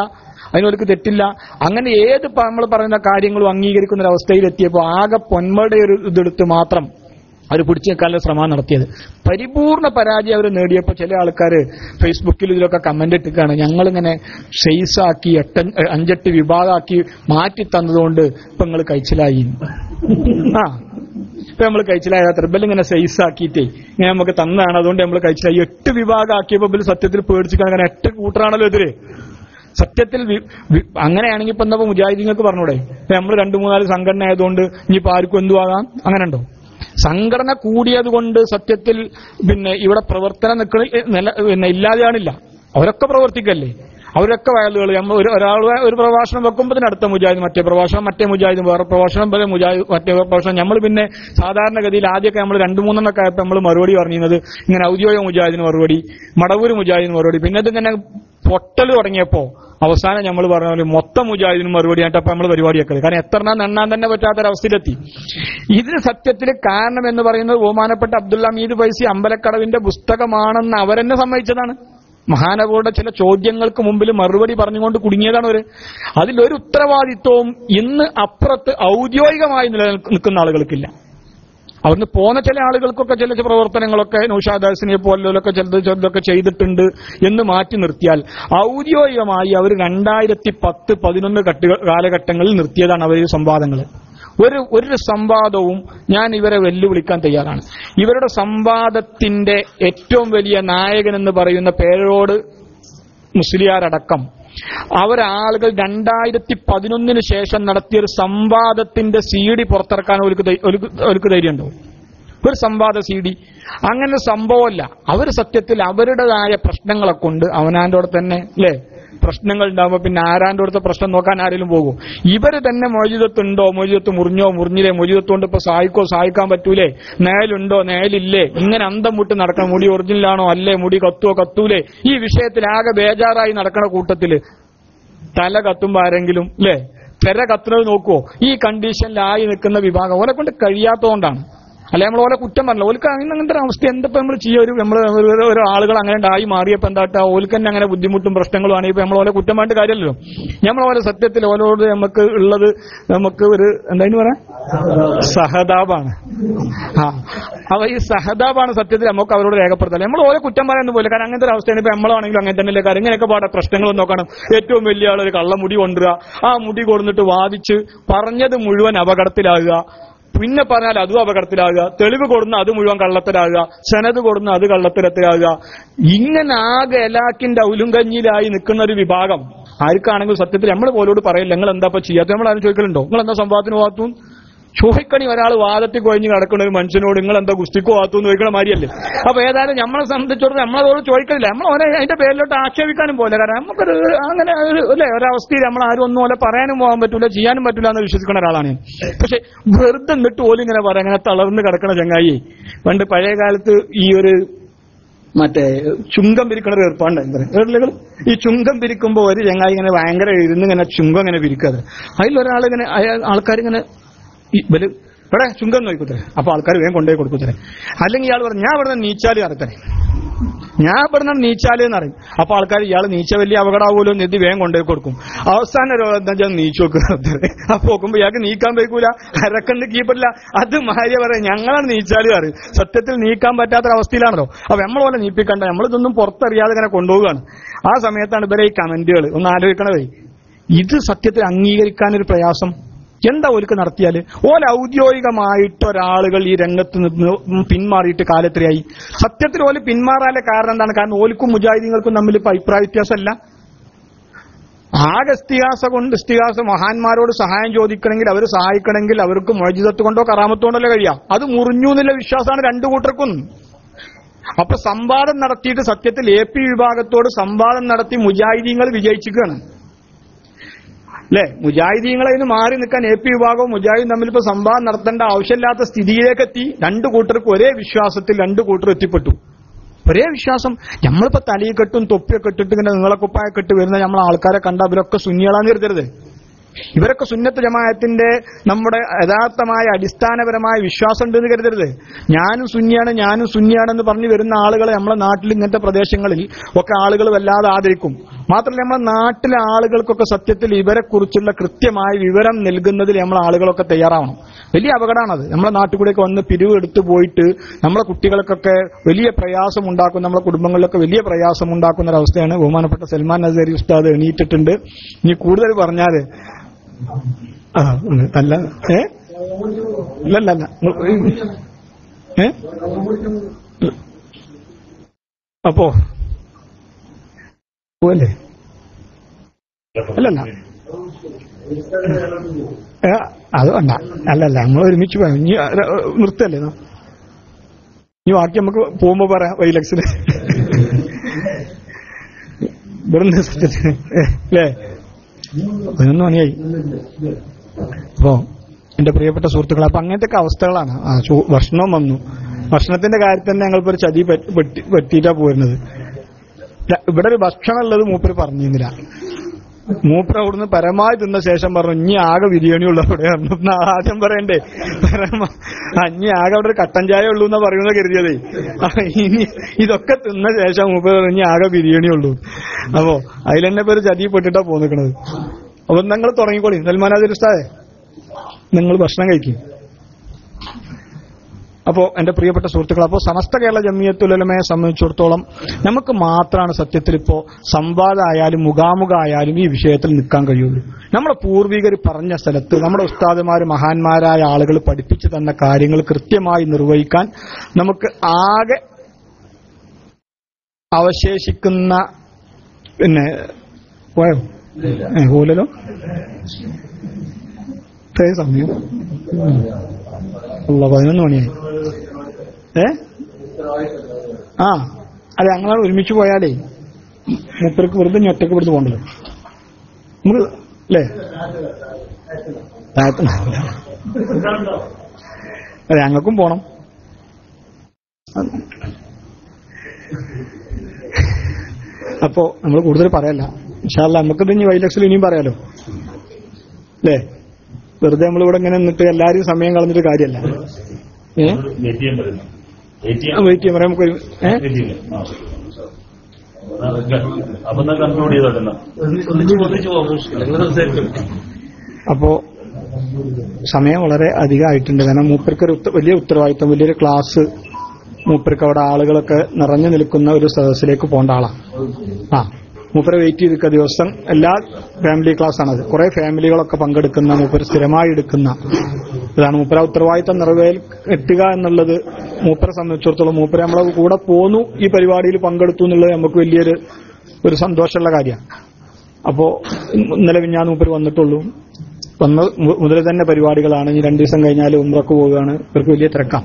അതിനൊരു തെറ്റില്ല. അങ്ങനെ ഏത് നമ്മൾ പറയുന്ന കാര്യങ്ങളും അംഗീകരിക്കുന്ന ഒരു അവസ്ഥയിലെത്തിയപ്പോൾ ആകെ പൊന്മയുടെ ഒരു ഇതെടുത്ത് മാത്രം അവർ പിടിച്ചു നിൽക്കാനുള്ള ശ്രമം നടത്തിയത്. പരിപൂർണ പരാജയം അവർ നേടിയപ്പോൾ ചില ആൾക്കാർ ഫേസ്ബുക്കിൽ ഇതിലൊക്കെ കമന്റ് ഇട്ടിട്ടാണ്, ഞങ്ങളിങ്ങനെ ഷെയ്സാക്കി 5-8 വിഭാഗമാക്കി മാറ്റി തന്നതുകൊണ്ട് ഇപ്പൊ നിങ്ങൾ കഴിച്ചിലായി. ഇപ്പൊ നമ്മൾ കഴിച്ചിലായ ത്രിബൽ ഇങ്ങനെ സൈസാക്കിയിട്ടേ ഇങ്ങനെ നമുക്ക് തന്നതാണ്, അതുകൊണ്ട് നമ്മൾ കഴിച്ചിലായി. 8 വിഭാഗം ആക്കിയപ്പോൾ സത്യത്തിൽ പേടിച്ചിട്ട് അങ്ങനെ 8 കൂട്ടറാണല്ലോ എതിരെ. സത്യത്തിൽ അങ്ങനെയാണെങ്കിൽ ഇപ്പൊ എന്താ മുജാഹിദീങ്ങൾക്ക് പറഞ്ഞൂടെ, നമ്മൾ 2-3-4 സംഘടന ആയതുകൊണ്ട് ഇനിയിപ്പോ ആർക്കും എന്തു ആകാം? അങ്ങനെ ഉണ്ടോ? സംഘടന കൂടിയത് കൊണ്ട് സത്യത്തിൽ ഇവിടെ പ്രവർത്തനം ഇല്ലാതെയാണില്ല. അവരൊക്കെ പ്രവർത്തിക്കല്ലേ, അവരൊക്കെ വയലുകൾ. ഒരാൾ ഒരു പ്രഭാഷണം വെക്കുമ്പോൾ അടുത്ത മുജാഹിദ്, മറ്റേ പ്രഭാഷണം മറ്റേ മുജാഹിദ്, വേറെ പ്രഭാഷണം പോലെ മുജാഹിദ്, മറ്റേ പ്രഭാഷണം. നമ്മൾ പിന്നെ സാധാരണഗതിയിൽ ആദ്യമൊക്കെ നമ്മൾ 2-3 ആയപ്പോൾ നമ്മൾ മറുപടി പറഞ്ഞിരുന്നത് ഇങ്ങനെ ഔദ്യോഗിക മുജാഹിദിന് മറുപടി, മടവൂര് മുജാഹിദിന് മറുപടി. പിന്നെ ഇതിങ്ങനെ പൊട്ടൽ തുടങ്ങിയപ്പോ അവസാനം നമ്മൾ പറഞ്ഞ പോലെ മൊത്തം മുജാഹിദിനും മറുപടി ആയിട്ടപ്പോ നമ്മൾ പരിപാടിയാക്കല്. കാരണം എത്രണ്ണം എണ്ണാൻ തന്നെ പറ്റാത്തൊരവസ്ഥയിലെത്തി. ഇതിന് സത്യത്തിൽ കാരണം എന്ന് പറയുന്നത് ബഹുമാനപ്പെട്ട അബ്ദുൽ ഹമീദ് ഫൈസി അമ്പലക്കടവിന്റെ പുസ്തകമാണെന്ന് അവരെന്നെ സമ്മതിച്ചതാണ്. മഹാനവരുടെ ചില ചോദ്യങ്ങൾക്ക് മുമ്പിൽ മറുപടി പറഞ്ഞുകൊണ്ട് കുടുങ്ങിയതാണ് അവര്. അതിലൊരു ഉത്തരവാദിത്വവും ഇന്ന് അപ്പുറത്ത് ഔദ്യോഗികമായി നിലനിൽക്കുന്ന ആളുകൾക്കില്ല. അവിടുന്ന് പോന്ന ചില ആളുകൾക്കൊക്കെ ചില പ്രവർത്തനങ്ങളൊക്കെ നൗഷാദ് പോലൊക്കെ ചിലതൊക്കെ ചെയ്തിട്ടുണ്ട് എന്ന് മാറ്റി നിർത്തിയാൽ ഔദ്യോഗികമായി അവർ 2010-11 കാലഘട്ടങ്ങളിൽ നിർത്തിയതാണ് അവർ സംവാദങ്ങൾ. ഒരു സംവാദവും ഞാൻ ഇവരെ വെല്ലുവിളിക്കാൻ തയ്യാറാണ്. ഇവരുടെ സംവാദത്തിന്റെ ഏറ്റവും വലിയ നായകൻ എന്ന് പറയുന്ന പേരോട് മുസ്ലിയാരടക്കം അവരാളുകൾ 2011 ശേഷം നടത്തിയൊരു സംവാദത്തിന്റെ CD പുറത്തിറക്കാൻ അവർക്ക് ധൈര്യമുണ്ടോ? ഒരു സംവാദ CD അങ്ങനെ സംഭവമല്ല. അവർ സത്യത്തിൽ അവരുടേതായ പ്രശ്നങ്ങളെ കൊണ്ട് അവനാന്റെ തന്നെ അല്ലേ പ്രശ്നങ്ങൾ ഉണ്ടാകുമ്പോൾ പിന്നെ ആരാന്റെ അടുത്ത പ്രശ്നം നോക്കാൻ ആരെങ്കിലും പോകും? ഇവര് തന്നെ മോചിതത്തുണ്ടോ, മോചിതത്ത് മുറിഞ്ഞില്ലേ, മോചിതത്ത് കൊണ്ട് ഇപ്പൊ സഹായിക്കാൻ പറ്റൂലേ, നേലുണ്ടോ നേലില്ലേ, ഇങ്ങനെ അന്തം വിട്ട് നടക്കണം. മുടി ഒറിജിനലാണോ അല്ലേ, മുടി കത്തൂലേ, ഈ വിഷയത്തിൽ ആകെ ബേജാറായി നടക്കണ കൂട്ടത്തില് തല കത്തുമ്പോ ആരെങ്കിലും അല്ലേ പെര കത്തുന്നത് നോക്കുവോ? ഈ കണ്ടീഷനിലായി നിൽക്കുന്ന വിഭാഗം ഓലെ കൊണ്ട് കഴിയാത്തതുകൊണ്ടാണ്. അല്ലെ നമ്മൾ ഓലെ കുറ്റം പറഞ്ഞില്ല. ഓൽക്ക് അങ്ങനത്തെ ഒരു അവസ്ഥ എന്തപ്പോ നമ്മൾ ചെയ്യും? ഓരോ ആളുകൾ അങ്ങനെ ആയി മാറിയപ്പോ എന്താട്ടാ ഓൽക്ക് തന്നെ അങ്ങനെ ബുദ്ധിമുട്ടും പ്രശ്നങ്ങളും ആണ്. ഇപ്പൊ നമ്മൾ ഓലെ കുറ്റം പറഞ്ഞിട്ട് കാര്യമല്ലോ. നമ്മൾ ഓലെ സത്യത്തിൽ ഓലോട് നമുക്ക് ഉള്ളത് നമുക്ക് ഒരു എന്തായാലും പറയാ സഹതാപാണ്. അപ്പൊ ഈ സഹതാപാണ് സത്യത്തിൽ നമുക്ക് അവരോട് രേഖപ്പെടുത്താൻ. നമ്മൾ ഓലെ കുറ്റം പറയാനൊന്നും പോലെ. കാരണം അങ്ങനത്തെ ഒരു അവസ്ഥയാണ്. ഇപ്പൊ നമ്മളാണെങ്കിലും അങ്ങനെ തന്നെയല്ലേ കാര്യം. ഇങ്ങനെയൊക്കെ പാടെ പ്രശ്നങ്ങൾ നോക്കണം. ഏറ്റവും വലിയ ആളൊരു കള്ളമുടി കൊണ്ടുവരിക, ആ മുടി കൊടുത്തിട്ട് വാദിച്ച് പറഞ്ഞത് മുഴുവൻ അപകടത്തിലാകുക, പിന്നെ പറഞ്ഞാൽ അതും അപകടത്തിലാകുക, തെളിവ് കൊടുന്ന അത് മുഴുവൻ കള്ളത്തരാകുക, സനത് കൊടുന്ന അത് കള്ളത്തരത്തിലാകുക. ഇങ്ങനെ ആകെ എലാക്കിന്റെ ഔലുങ്കഞ്ഞിയിലായി നിൽക്കുന്ന ഒരു വിഭാഗം ആർക്കാണെങ്കിലും സത്യത്തിൽ നമ്മൾ പോലോട് പറയില്ല നിങ്ങൾ എന്താ ചെയ്യാത്ത. നമ്മൾ ആരും ചോദിക്കലുണ്ടോ നിങ്ങൾ എന്താ സംവാദത്തിന് പോകാത്തു? ചോദിക്കണി ഒരാൾ വാദത്തിൽ കൊഴിഞ്ഞ് കിടക്കുന്ന ഒരു മനുഷ്യനോട് നിങ്ങൾ എന്താ ഗുസ്തിക്കോ ആത്തു എന്ന് ചോദിക്കണ മാതിരിയല്ലേ. അപ്പൊ ഏതായാലും നമ്മളെ സംബന്ധിച്ചിടത്തോളം നമ്മളതോട് ചോദിക്കലില്ല. നമ്മൾ ഓനെ അതിന്റെ പേരിലോട്ട് ആക്ഷേപിക്കാനും പോലെ. കാരണം നമുക്കൊരു അങ്ങനെ അല്ലെ ഒരവസ്ഥയിൽ നമ്മൾ ആരും ഒന്നും പോലെ പറയാനും പോകാൻ പറ്റൂല, ചെയ്യാനും പറ്റൂല എന്ന് വിശ്വസിക്കുന്ന ഒരാളാണ്. പക്ഷെ വെറുതെ എന്നിട്ട് പോലും ഇങ്ങനെ പറയാം, അങ്ങനെ തളർന്ന് കിടക്കണ ചങ്ങായി. പണ്ട് പഴയ കാലത്ത് ഈ ഒരു മറ്റേ ചുങ്കം പിരിക്കണ ഒരു ഏർപ്പാടുണ്ടായിരുന്നു. ഈ ചുങ്കം പിരിക്കുമ്പോ ഒരു ചങ്ങായി ഇങ്ങനെ ഭയങ്കര ഇരുന്ന് ഇങ്ങനെ ചുങ്കം ഇങ്ങനെ പിരിക്കാതെ അതിലൊരാളിങ്ങനെ ആൾക്കാരിങ്ങനെ ഇവിടെ ചുങ്കം നോക്കൂത്തരെ. അപ്പൊ ആൾക്കാർ വേഗം കൊണ്ടുപോയി കൊടുക്കൂത്തരെ. അല്ലെങ്കിൽ ഇയാൾ പറഞ്ഞു ഞാൻ ഇവിടെ നീച്ചാല് നടത്തരെ, ഞാൻ ഇവിടെ നീച്ചാല് എന്നറിയും. അപ്പൊ ആൾക്കാർ ഇയാൾ നീച്ച വലിയ അപകടമാവുമല്ലോ എന്ന് വേഗം കൊണ്ടുപോയി കൊടുക്കും. അവസാന രോഗം നീച്ചു വെക്കുന്നത്. അപ്പൊ നോക്കുമ്പോ ഇയാൾക്ക് നീക്കാൻ പറ്റൂല, അരക്കണ്ട് കീപ്പറില്ല. അത് മാര്യ പറയാം ഞങ്ങളാണ് നീച്ചാല് അറിയും. സത്യത്തിൽ നീക്കാൻ പറ്റാത്തൊരവസ്ഥയിലാണല്ലോ. അപ്പൊ നമ്മൾ പോലെ നീപ്പിക്കണ്ട, നമ്മളിതൊന്നും പുറത്തറിയാതെ ഇങ്ങനെ കൊണ്ടുപോവുകയാണ്. ആ സമയത്താണ് ഇവരെ ഈ കമന്റുകൾ ഒന്ന് ആലോചിക്കണതേ. ഇത് സത്യത്തിൽ അംഗീകരിക്കാനൊരു പ്രയാസം എന്താ ഓൽക്ക് നടത്തിയാല്? ഓല ഔദ്യോഗികമായിട്ട് ഒരാളുകൾ ഈ രംഗത്ത് നിന്ന് പിന്മാറിയിട്ട് കാലത്രയായി. സത്യത്തിൽ ഓല് പിന്മാറാനുള്ള കാരണം എന്താണ്? കാരണം ഓൽക്കും മുജാഹിദീങ്ങൾക്കും തമ്മിൽ ഇപ്പൊ അഭിപ്രായ വ്യത്യാസമല്ല. ആകെ ഇസ്തിഹാസ മഹാന്മാരോട് സഹായം ചോദിക്കണമെങ്കിൽ അവർ സഹായിക്കണമെങ്കിൽ അവർക്ക് മുഅ്ജിസത്ത് കൊണ്ടോ കറാമത്ത് കൊണ്ടല്ലോ കഴിയാം. അത് മുറിഞ്ഞു എന്നുള്ള വിശ്വാസമാണ് രണ്ടു കൂട്ടർക്കും. അപ്പൊ സംവാദം നടത്തിയിട്ട് സത്യത്തിൽ AP വിഭാഗത്തോട് സംവാദം നടത്തി മുജാഹിദീങ്ങൾ വിജയിച്ചിരിക്കുകയാണ് അല്ലെ. മുജാഹിദീങ്ങളെ ഇന്ന് മാറി നിൽക്കാൻ AP വിഭാഗവും മുജാഹിദും തമ്മിൽ ഇപ്പൊ സംവാദം നടത്തേണ്ട ആവശ്യമില്ലാത്ത സ്ഥിതിയിലേക്ക് എത്തി. രണ്ടു കൂട്ടർക്ക് ഒരേ വിശ്വാസത്തിൽ രണ്ടു കൂട്ടർ എത്തിപ്പെട്ടു. ഒരേ വിശ്വാസം. നമ്മളിപ്പോ തലയിൽ കെട്ടും തൊപ്പിയൊക്കെ ഇട്ടിട്ട് ഇങ്ങനെ നിങ്ങളെ കുപ്പായൊക്കെ ഇട്ട് വരുന്ന നമ്മളെ ആൾക്കാരെ കണ്ട അവരൊക്കെ സുന്നികളാന്ന് കരുതരുത്. ഇവരൊക്കെ സുന്നത്ത് ജമാഅത്തിന്റെ നമ്മുടെ യഥാർത്ഥമായ അടിസ്ഥാനപരമായ വിശ്വാസം ഉണ്ടെന്ന് കരുതരുത്. ഞാനും സുന്നിയാണെന്ന് പറഞ്ഞു വരുന്ന ആളുകളെ നമ്മളെ നാട്ടിൽ ഇങ്ങനത്തെ പ്രദേശങ്ങളിൽ ഒക്കെ ആളുകൾ വല്ലാതെ ആദരിക്കും. മാത്രമല്ല നമ്മളെ നാട്ടിലെ ആളുകൾക്കൊക്കെ സത്യത്തിൽ ഇവരെ കുറിച്ചുള്ള കൃത്യമായ വിവരം നൽകുന്നതിൽ നമ്മളെ ആളുകളൊക്കെ തയ്യാറാവണം. വലിയ അപകടമാണത്. നമ്മളെ നാട്ടിൽ കൂടെയൊക്കെ വന്ന് പിരിവ് എടുത്തു പോയിട്ട് നമ്മളെ കുട്ടികൾക്കൊക്കെ വലിയ പ്രയാസം ഉണ്ടാക്കുന്ന, നമ്മളെ കുടുംബങ്ങളിലൊക്കെ വലിയ പ്രയാസം ഉണ്ടാക്കുന്ന ഒരവസ്ഥയാണ്. ബഹുമാനപ്പെട്ട സൽമാൻ നസീറി ഉസ്താദ് എണീറ്റിട്ടുണ്ട്. ഇനി കൂടുതൽ പറഞ്ഞാല് അല്ല അല്ലല്ല അപ്പോ പോവല്ലേ? അല്ലല്ല അത് വേണ്ട. അല്ലല്ല നമ്മൾ ഒരുമിച്ച് പോയാ ഇനി നിർത്തല്ലേ? ഇനി ബാക്കി നമുക്ക് പോകുമ്പോ പറയാം. വൈലക്സിന് ഇവിടെ സത്യത്തിന് അല്ലേ 11 മണിയായി. അപ്പോ എന്റെ പ്രിയപ്പെട്ട സുഹൃത്തുക്കൾ, അപ്പൊ അങ്ങനത്തെ അവസ്ഥകളാണ്. ഭക്ഷണം വന്നു. ഭക്ഷണത്തിന്റെ കാര്യത്തിൽ തന്നെ ഞങ്ങളിപ്പോ ഒരു ചതി പറ്റിയിട്ടാ പോരുന്നത്. ഇവിടെ ഒരു ഭക്ഷണം ഉള്ളത് മൂപ്പര് പറഞ്ഞിരുന്നില്ല. മൂപ്പര് അവിടുന്ന് പരമായി തിന്ന ശേഷം പറഞ്ഞു ഇനി ആകെ ബിരിയാണി ഉള്ള അവിടെ ആദ്യം പറയണ്ടേ. ഇനി ആകെ അവിടെ ഒരു കട്ടൻ ചായ ഉള്ളൂ എന്നാ പറയുന്നത് കരുതിയതേ. ഇനി ഇതൊക്കെ തിന്ന ശേഷം മൂപ്പര് പറഞ്ഞു ഇനി ആകെ ബിരിയാണി ഉള്ളൂ. അപ്പോ അതിലെന്നെ ഇപ്പൊ ഒരു ചതി പെട്ടിട്ടാ പോന്നിക്കണത്. അപ്പൊ നിങ്ങൾ തുടങ്ങിക്കോളി. സൽമാൻ നസീറി ഉസ്താദേ, നിങ്ങൾ ഭക്ഷണം കഴിക്കും. അപ്പോ എന്റെ പ്രിയപ്പെട്ട സുഹൃത്തുക്കൾ, അപ്പോൾ സമസ്ത കേരള ജമിയത്തുൽ ഉലമയെ സംബന്ധിച്ചിടത്തോളം നമുക്ക് മാത്രമാണ് സത്യത്തിൽ ഇപ്പോ സംവാദമായാലും മുഖാമുഖമായാലും ഈ വിഷയത്തിൽ നിൽക്കാൻ കഴിയുള്ളൂ. നമ്മുടെ പൂർവികർ പറഞ്ഞ സ്ഥലത്ത് നമ്മുടെ ഉസ്താദുമാർ മഹാന്മാരായ ആളുകൾ പഠിപ്പിച്ചു തന്ന കാര്യങ്ങൾ കൃത്യമായി നിർവഹിക്കാൻ നമുക്ക് ആകെ അവശേഷിക്കുന്ന പിന്നെ പോയോ പോലല്ലോ ഇത്രയും സമയം 11 മണിയായി. അതെ, ഞങ്ങൾ ഒരുമിച്ച് പോയാലേ മൂപ്പർക്ക് വെറുതെ ഒറ്റക്ക് ഇവിടുന്ന് പോകണ്ടല്ലോ നമുക്ക് അല്ലേ? അതെ, ഞങ്ങൾക്കും പോണം. അപ്പോ നമ്മൾ കൂടുതൽ പറയല്ല. ഇൻഷാ അല്ലാഹ് നമുക്കിത് ഇനി വൈലക്സിൽ ഇനിയും പറയാലോ അല്ലേ? വെറുതെ നമ്മളിവിടെ ഇങ്ങനെ നിന്നിട്ട് എല്ലാരും സമയം കളഞ്ഞിട്ട് കാര്യമല്ല. വെയിറ്റ് ചെയ്യാൻ പറയാം. നമുക്കൊരു അപ്പോ സമയം വളരെ അധികമായിട്ടുണ്ട്. കാരണം മൂപ്പർക്കൊരു വലിയ ഉത്തരവാദിത്വം, വലിയൊരു ക്ലാസ് മൂപ്പർക്ക് അവിടെ ആളുകളൊക്കെ നിറഞ്ഞു നിൽക്കുന്ന ഒരു സദസ്സിലേക്ക് പോകേണ്ട ആളാണ്. മൂപ്പരെ വെയിറ്റ് ചെയ്തിരിക്കുക. ദിവസം എല്ലാ ഫാമിലി ക്ലാസ് ആണത്. കുറെ ഫാമിലികളൊക്കെ പങ്കെടുക്കുന്ന, മൂപ്പര് സ്ഥിരമായി എടുക്കുന്ന ഇതാണ്. മൂപ്പര ഉത്തരവാദിത്തം എത്തുക എന്നുള്ളത് മൂപ്പരെ സംബന്ധിച്ചിടത്തോളം, മൂപ്പരെ നമ്മളെ കൂടെ പോന്നു, ഈ പരിപാടിയിൽ പങ്കെടുത്തു എന്നുള്ളത് നമുക്ക് വലിയൊരു സന്തോഷമുള്ള കാര്യമാണ്. അപ്പോ ഇന്നലെ മിഞ്ഞാന്ന് മൂപ്പര് വന്നിട്ടുള്ളൂ. വന്ന മുതൽ തന്നെ പരിപാടികളാണ്. ഇനി 2 ദിവസം കഴിഞ്ഞാൽ ഉംറക്ക് പോവുകയാണ്. ഇവർക്ക് വലിയ തിരക്കാം.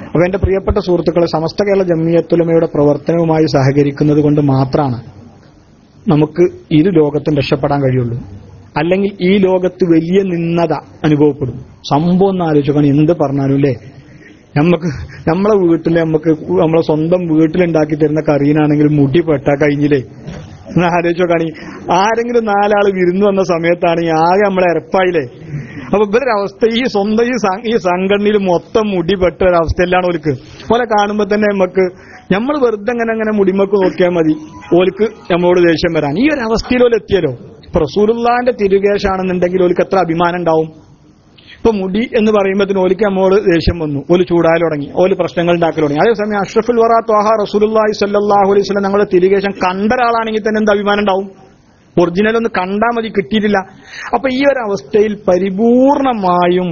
അപ്പൊ എന്റെ പ്രിയപ്പെട്ട സുഹൃത്തുക്കളെ, സമസ്ത കേരള ജമിയത്തുൽ ഉലമയുടെ പ്രവർത്തനവുമായി സഹകരിക്കുന്നത് കൊണ്ട് മാത്രമാണ് നമുക്ക് ഈ ലോകത്തും രക്ഷപ്പെടാൻ കഴിയുള്ളൂ. അല്ലെങ്കിൽ ഈ ലോകത്ത് വലിയ നിന്ദത അനുഭവപ്പെടും. സംഭവം ഒന്ന് ആലോചിക്കണം. എന്ത് പറഞ്ഞാലും അല്ലേ, നമ്മളെ വീട്ടിൽ നമ്മളെ സ്വന്തം വീട്ടിലുണ്ടാക്കി തരുന്ന കറീനാണെങ്കിൽ മുടി പെട്ടാ കഴിഞ്ഞില്ലേ? ആലോചിച്ചോക്കാണി. ആരെങ്കിലും 4 ആള് വിരുന്ന് വന്ന സമയത്താണ് ആകെ നമ്മളെ ഇരപ്പായില്ലേ? അപ്പൊ ഇവരൊരവസ്ഥ ഈ സംഘടനയിൽ മൊത്തം മുടി പെട്ട ഒരവസ്ഥയിലാണ് ഓൽക്ക്. ഓലെ കാണുമ്പോ തന്നെ നമ്മൾ വെറുതെ അങ്ങനെ മുടിമക്ക് നോക്കിയാൽ മതി ഓൽക്ക് നമ്മളോട് ദേഷ്യം വരാൻ. ഈ ഒരു അവസ്ഥയിൽ ഓല് എത്തിയല്ലോ. ഇപ്പൊ റസൂലുള്ളാഹിന്റെ തിരുകേശാണെന്നുണ്ടെങ്കിൽ ഓൽക്ക് എത്ര അഭിമാനം ഉണ്ടാവും. ഇപ്പൊ മുടി എന്ന് പറയുമ്പോഴത്തേന് ഓലിക്ക് നമ്മോട് ദേഷ്യം വന്നു, ഓല് ചൂടാൽ തുടങ്ങി, ഓല് പ്രശ്നങ്ങൾ ഉണ്ടാക്കൽ തുടങ്ങി. അതേസമയം അഷ്റഫുൽ വറാ ത്വാഹ റസൂലുള്ളാഹി സ്വല്ലല്ലാഹു അലൈഹി വസല്ലം ഞങ്ങളുടെ തിരുകേശം കണ്ട ഒരാളാണെങ്കിൽ തന്നെ എന്ത് അഭിമാനം ഉണ്ടാവും. ഒറിജിനൽ ഒന്ന് കണ്ടാൽ മതി, കിട്ടിയിട്ടില്ല. അപ്പൊ ഈ ഒരു അവസ്ഥയിൽ പരിപൂർണമായും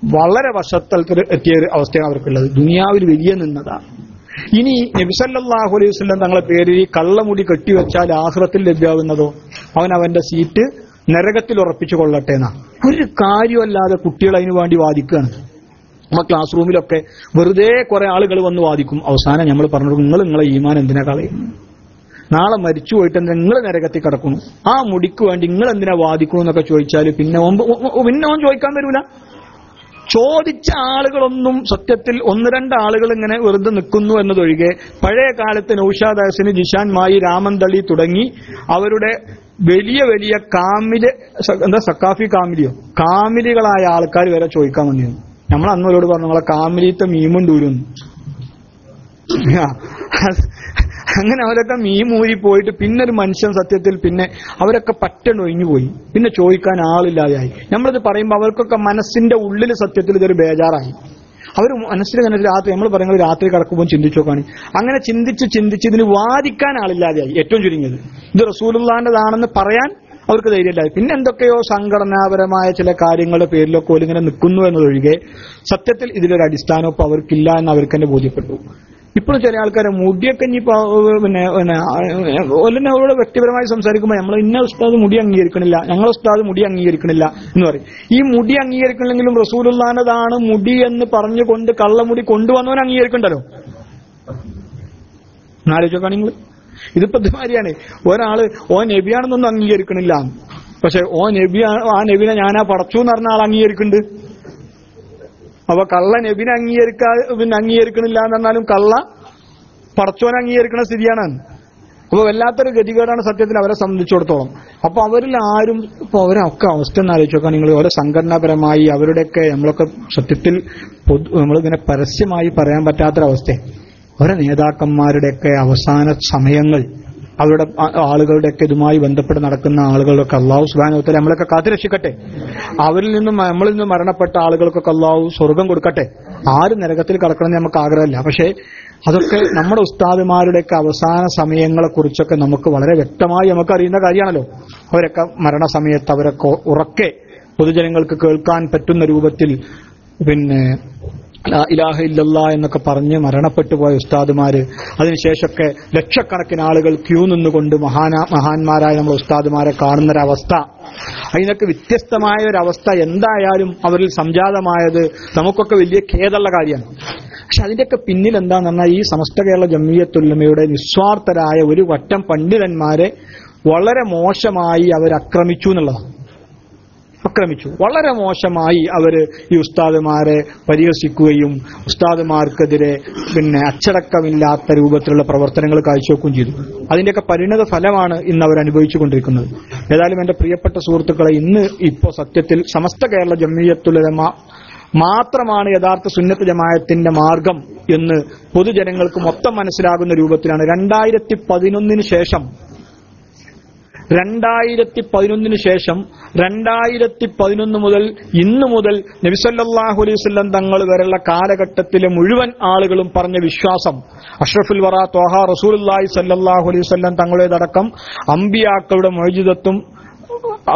വളരെ വശത്തൽക്ക് എത്തിയ ഒരു അവസ്ഥയാണ് അവർക്കുള്ളത്. ദുനിയാവിൽ വലിയ നിന്നതാണ്. ഇനി നബി സല്ലല്ലാഹു അലൈഹി വസല്ലം തങ്ങളെ പേരിൽ കള്ളമുടി കെട്ടിവെച്ചാൽ ആഖിറത്തിൽ ലഭ്യമാകുന്നതോ അവന്റെ സീറ്റ് നരകത്തിൽ ഉറപ്പിച്ചു കൊള്ളട്ടെ എന്നാ. ഒരു കാര്യമല്ലാതെ കുട്ടികൾ അതിനു വേണ്ടി വാദിക്കുകയാണ്. നമ്മുടെ ക്ലാസ് റൂമിലൊക്കെ വെറുതെ കുറെ ആളുകൾ വന്ന് വാദിക്കും. അവസാനം നമ്മൾ പറഞ്ഞു, നിങ്ങളെ ഈമാൻ എന്തിനാ കളയുന്നു? നാളെ മരിച്ചു പോയിട്ട് നിങ്ങൾ നരകത്തിൽ കിടക്കുന്നു, ആ മുടിക്ക് വേണ്ടി നിങ്ങൾ എന്തിനാ വാദിക്കണു എന്നൊക്കെ ചോദിച്ചാൽ പിന്നെ ഓൻ ചോദിക്കാൻ വരൂല. ചോദിച്ച ആളുകളൊന്നും സത്യത്തിൽ ഒന്ന് രണ്ട് ആളുകൾ ഇങ്ങനെ വെറുതെ നിൽക്കുന്നു എന്നതൊഴികെ പഴയ കാലത്ത് നൗഷാദ് ഹസന്, ജിഷാൻ മായി, രാമന്തളി തുടങ്ങി അവരുടെ വലിയ വലിയ കാമില്, എന്താ സക്കാഫി കാമിലിയോ, കാമിലികളായ ആൾക്കാർ വരെ ചോദിക്കാൻ വന്നിരുന്നു. നമ്മൾ അന്നവരോട് പറഞ്ഞു നമ്മളെ കാമിലിത്തെ മീമുണ്ടൂരുന്നു. അങ്ങനെ അവരൊക്കെ മീമൂരി പോയിട്ട് പിന്നെ ഒരു മനുഷ്യൻ സത്യത്തിൽ പിന്നെ അവരൊക്കെ പറ്റണ്ട് ഒഴിഞ്ഞു പോയി. പിന്നെ ചോദിക്കാൻ ആളില്ലാതെയായി. നമ്മളിത് പറയുമ്പോൾ അവർക്കൊക്കെ മനസ്സിന്റെ ഉള്ളിൽ സത്യത്തിൽ ഇതൊരു ബേജാറായി. അവർ മനസ്സിൽ തന്നെ രാത്രി നമ്മൾ പറയുന്നത് രാത്രി കിടക്കുമ്പോൾ ചിന്തിച്ചു നോക്കാണ്. അങ്ങനെ ചിന്തിച്ച് ഇതിന് വാദിക്കാൻ ആളില്ലാതെയായി. ഏറ്റവും ചുരുങ്ങിയത് ഇത് റസൂലുള്ളാഹിന്റേതാണെന്ന് പറയാൻ അവർക്ക് ധൈര്യമില്ലാതെ പിന്നെ എന്തൊക്കെയോ സംഘടനാപരമായ ചില കാര്യങ്ങളുടെ പേരിലൊക്കെ ഓലിങ്ങനെ നിൽക്കുന്നു എന്നതൊഴികെ സത്യത്തിൽ ഇതിലൊരു അടിസ്ഥാനം ഇപ്പൊ അവർക്കില്ല എന്ന് അവർക്ക് തന്നെ ബോധ്യപ്പെട്ടു. ഇപ്പോഴും ചില ആൾക്കാരെ മുടിയൊക്കെ ഇനി പിന്നെ അവരോട് വ്യക്തിപരമായി സംസാരിക്കുമ്പോൾ നമ്മൾ ഇന്ന ഉസ്താദ് മുടി അംഗീകരിക്കണില്ല, ഞങ്ങൾ ഉസ്താദ് മുടി അംഗീകരിക്കണില്ല എന്ന് പറയും. ഈ മുടി അംഗീകരിക്കണമെങ്കിലും റസൂലുള്ളാഹിന്റേതാണ് മുടി എന്ന് പറഞ്ഞുകൊണ്ട് കള്ളമുടി കൊണ്ടുവന്നവൻ അംഗീകരിക്കണ്ടല്ലോ. ആലോചിച്ചോക്കാ നിങ്ങൾ. ഇതിപ്പോ ഇതുമാതിരിയാണ്. ഒരാള് നബിയാണെന്നൊന്നും അംഗീകരിക്കണില്ല, പക്ഷെ ആ നബിനെ ഞാനാ പടച്ചു എന്ന് പറഞ്ഞ ആൾ അംഗീകരിക്കുന്നുണ്ട്. അപ്പൊ കള്ള നബിനെ അംഗീകരിക്കണില്ല എന്ന് പറഞ്ഞാലും കള്ള പടച്ചോനെ അംഗീകരിക്കുന്ന സ്ഥിതിയാണ്. അപ്പൊ വല്ലാത്തൊരു ഗതികേടാണ് സത്യത്തിൽ അവരെ സംബന്ധിച്ചിടത്തോളം. അപ്പൊ അവരിൽ ആരും ഇപ്പൊ അവരൊക്കെ അവസ്ഥ എന്ന് ആലോചിച്ചോക്കാം നിങ്ങൾ. ഓരോ സംഘടനാപരമായി അവരുടെയൊക്കെ നമ്മളൊക്കെ സത്യത്തിൽ നമ്മളിങ്ങനെ പരസ്യമായി പറയാൻ പറ്റാത്തൊരവസ്ഥ. ഓരോ നേതാക്കന്മാരുടെയൊക്കെ അവസാന സമയങ്ങൾ, അവരുടെ ആളുകളുടെയൊക്കെ ഇതുമായി ബന്ധപ്പെട്ട് നടക്കുന്ന ആളുകളൊക്കെ അല്ലാഹു സുബ്ഹാനഹു വ തആല നമ്മളൊക്കെ കാത്തുരക്ഷിക്കട്ടെ. നമ്മളിൽ നിന്ന് മരണപ്പെട്ട ആളുകൾക്കൊക്കെ അല്ലാഹു സ്വർഗം കൊടുക്കട്ടെ. ആരും നരകത്തിൽ കടക്കണമെന്ന് നമുക്ക് ആഗ്രഹമില്ല. പക്ഷേ അതൊക്കെ നമ്മുടെ ഉസ്താദുമാരുടെയൊക്കെ അവസാന സമയങ്ങളെ കുറിച്ചൊക്കെ നമുക്ക് വളരെ വ്യക്തമായി നമുക്ക് അറിയുന്ന കാര്യമാണല്ലോ. അവരൊക്കെ മരണസമയത്ത് അവരൊക്കെ ഉറക്കെ പൊതുജനങ്ങൾക്ക് കേൾക്കാൻ പറ്റുന്ന രൂപത്തിൽ പിന്നെ ലാ ഇലാഹ ഇല്ലല്ലാ എന്നൊക്കെ പറഞ്ഞ് മരണപ്പെട്ടു പോയ ഉസ്താദുമാര്, അതിനുശേഷമൊക്കെ ലക്ഷക്കണക്കിന് ആളുകൾ ക്യൂ നിന്നുകൊണ്ട് മഹാന്മാരായ നമ്മൾ ഉസ്താദുമാരെ കാണുന്നൊരവസ്ഥ, അതിനൊക്കെ വ്യത്യസ്തമായ ഒരവസ്ഥ എന്തായാലും അവരിൽ സംജാതമായത് നമുക്കൊക്കെ വലിയ ഖേദമുള്ള കാര്യമാണ്. പക്ഷെ അതിന്റെയൊക്കെ പിന്നിൽ എന്താണെന്ന് പറഞ്ഞാൽ ഈ സമസ്ത കേരള ജംഇയ്യത്തുൽ ഉലമയുടെ നിസ്വാർത്ഥരായ ഒരു വട്ടം പണ്ഡിതന്മാരെ വളരെ മോശമായി അവർ ആക്രമിച്ചു എന്നുള്ളതാണ്. വളരെ മോശമായി അവര് ഈ ഉസ്താദുമാരെ പരിഹസിക്കുകയും ഉസ്താദുമാർക്കെതിരെ പിന്നെ അച്ചടക്കമില്ലാത്ത രൂപത്തിലുള്ള പ്രവർത്തനങ്ങൾ കാഴ്ചവെക്കുകയും ചെയ്തു. അതിന്റെയൊക്കെ പരിണത ഫലമാണ് ഇന്ന് അവർ അനുഭവിച്ചു കൊണ്ടിരിക്കുന്നത്. ഏതായാലും എന്റെ പ്രിയപ്പെട്ട സുഹൃത്തുക്കളെ, ഇന്ന് ഇപ്പോ സത്യത്തിൽ സമസ്ത കേരള ജംഇയ്യത്തുൽ ഉലമ മാത്രമാണ് യഥാർത്ഥ സുന്നത്ത് ജമാഅത്തിന്റെ മാർഗം എന്ന് പൊതുജനങ്ങൾക്ക് മൊത്തം മനസ്സിലാകുന്ന രൂപത്തിലാണ് 2011 ശേഷം 2011 മുതൽ ഇന്നു മുതൽ നബി സല്ലല്ലാഹു അലൈഹി വസല്ലം തങ്ങൾ വരെയുള്ള കാലഘട്ടത്തിലെ മുഴുവൻ ആളുകളും പറഞ്ഞ വിശ്വാസം, അഷ്റഫുൽ വറ ത്വാഹ റസൂലുള്ളാഹി സല്ലല്ലാഹു അലൈഹി വസല്ലം തങ്ങളുടേതടക്കം അമ്പിയാക്കളുടെ മുഅ്ജിസത്തും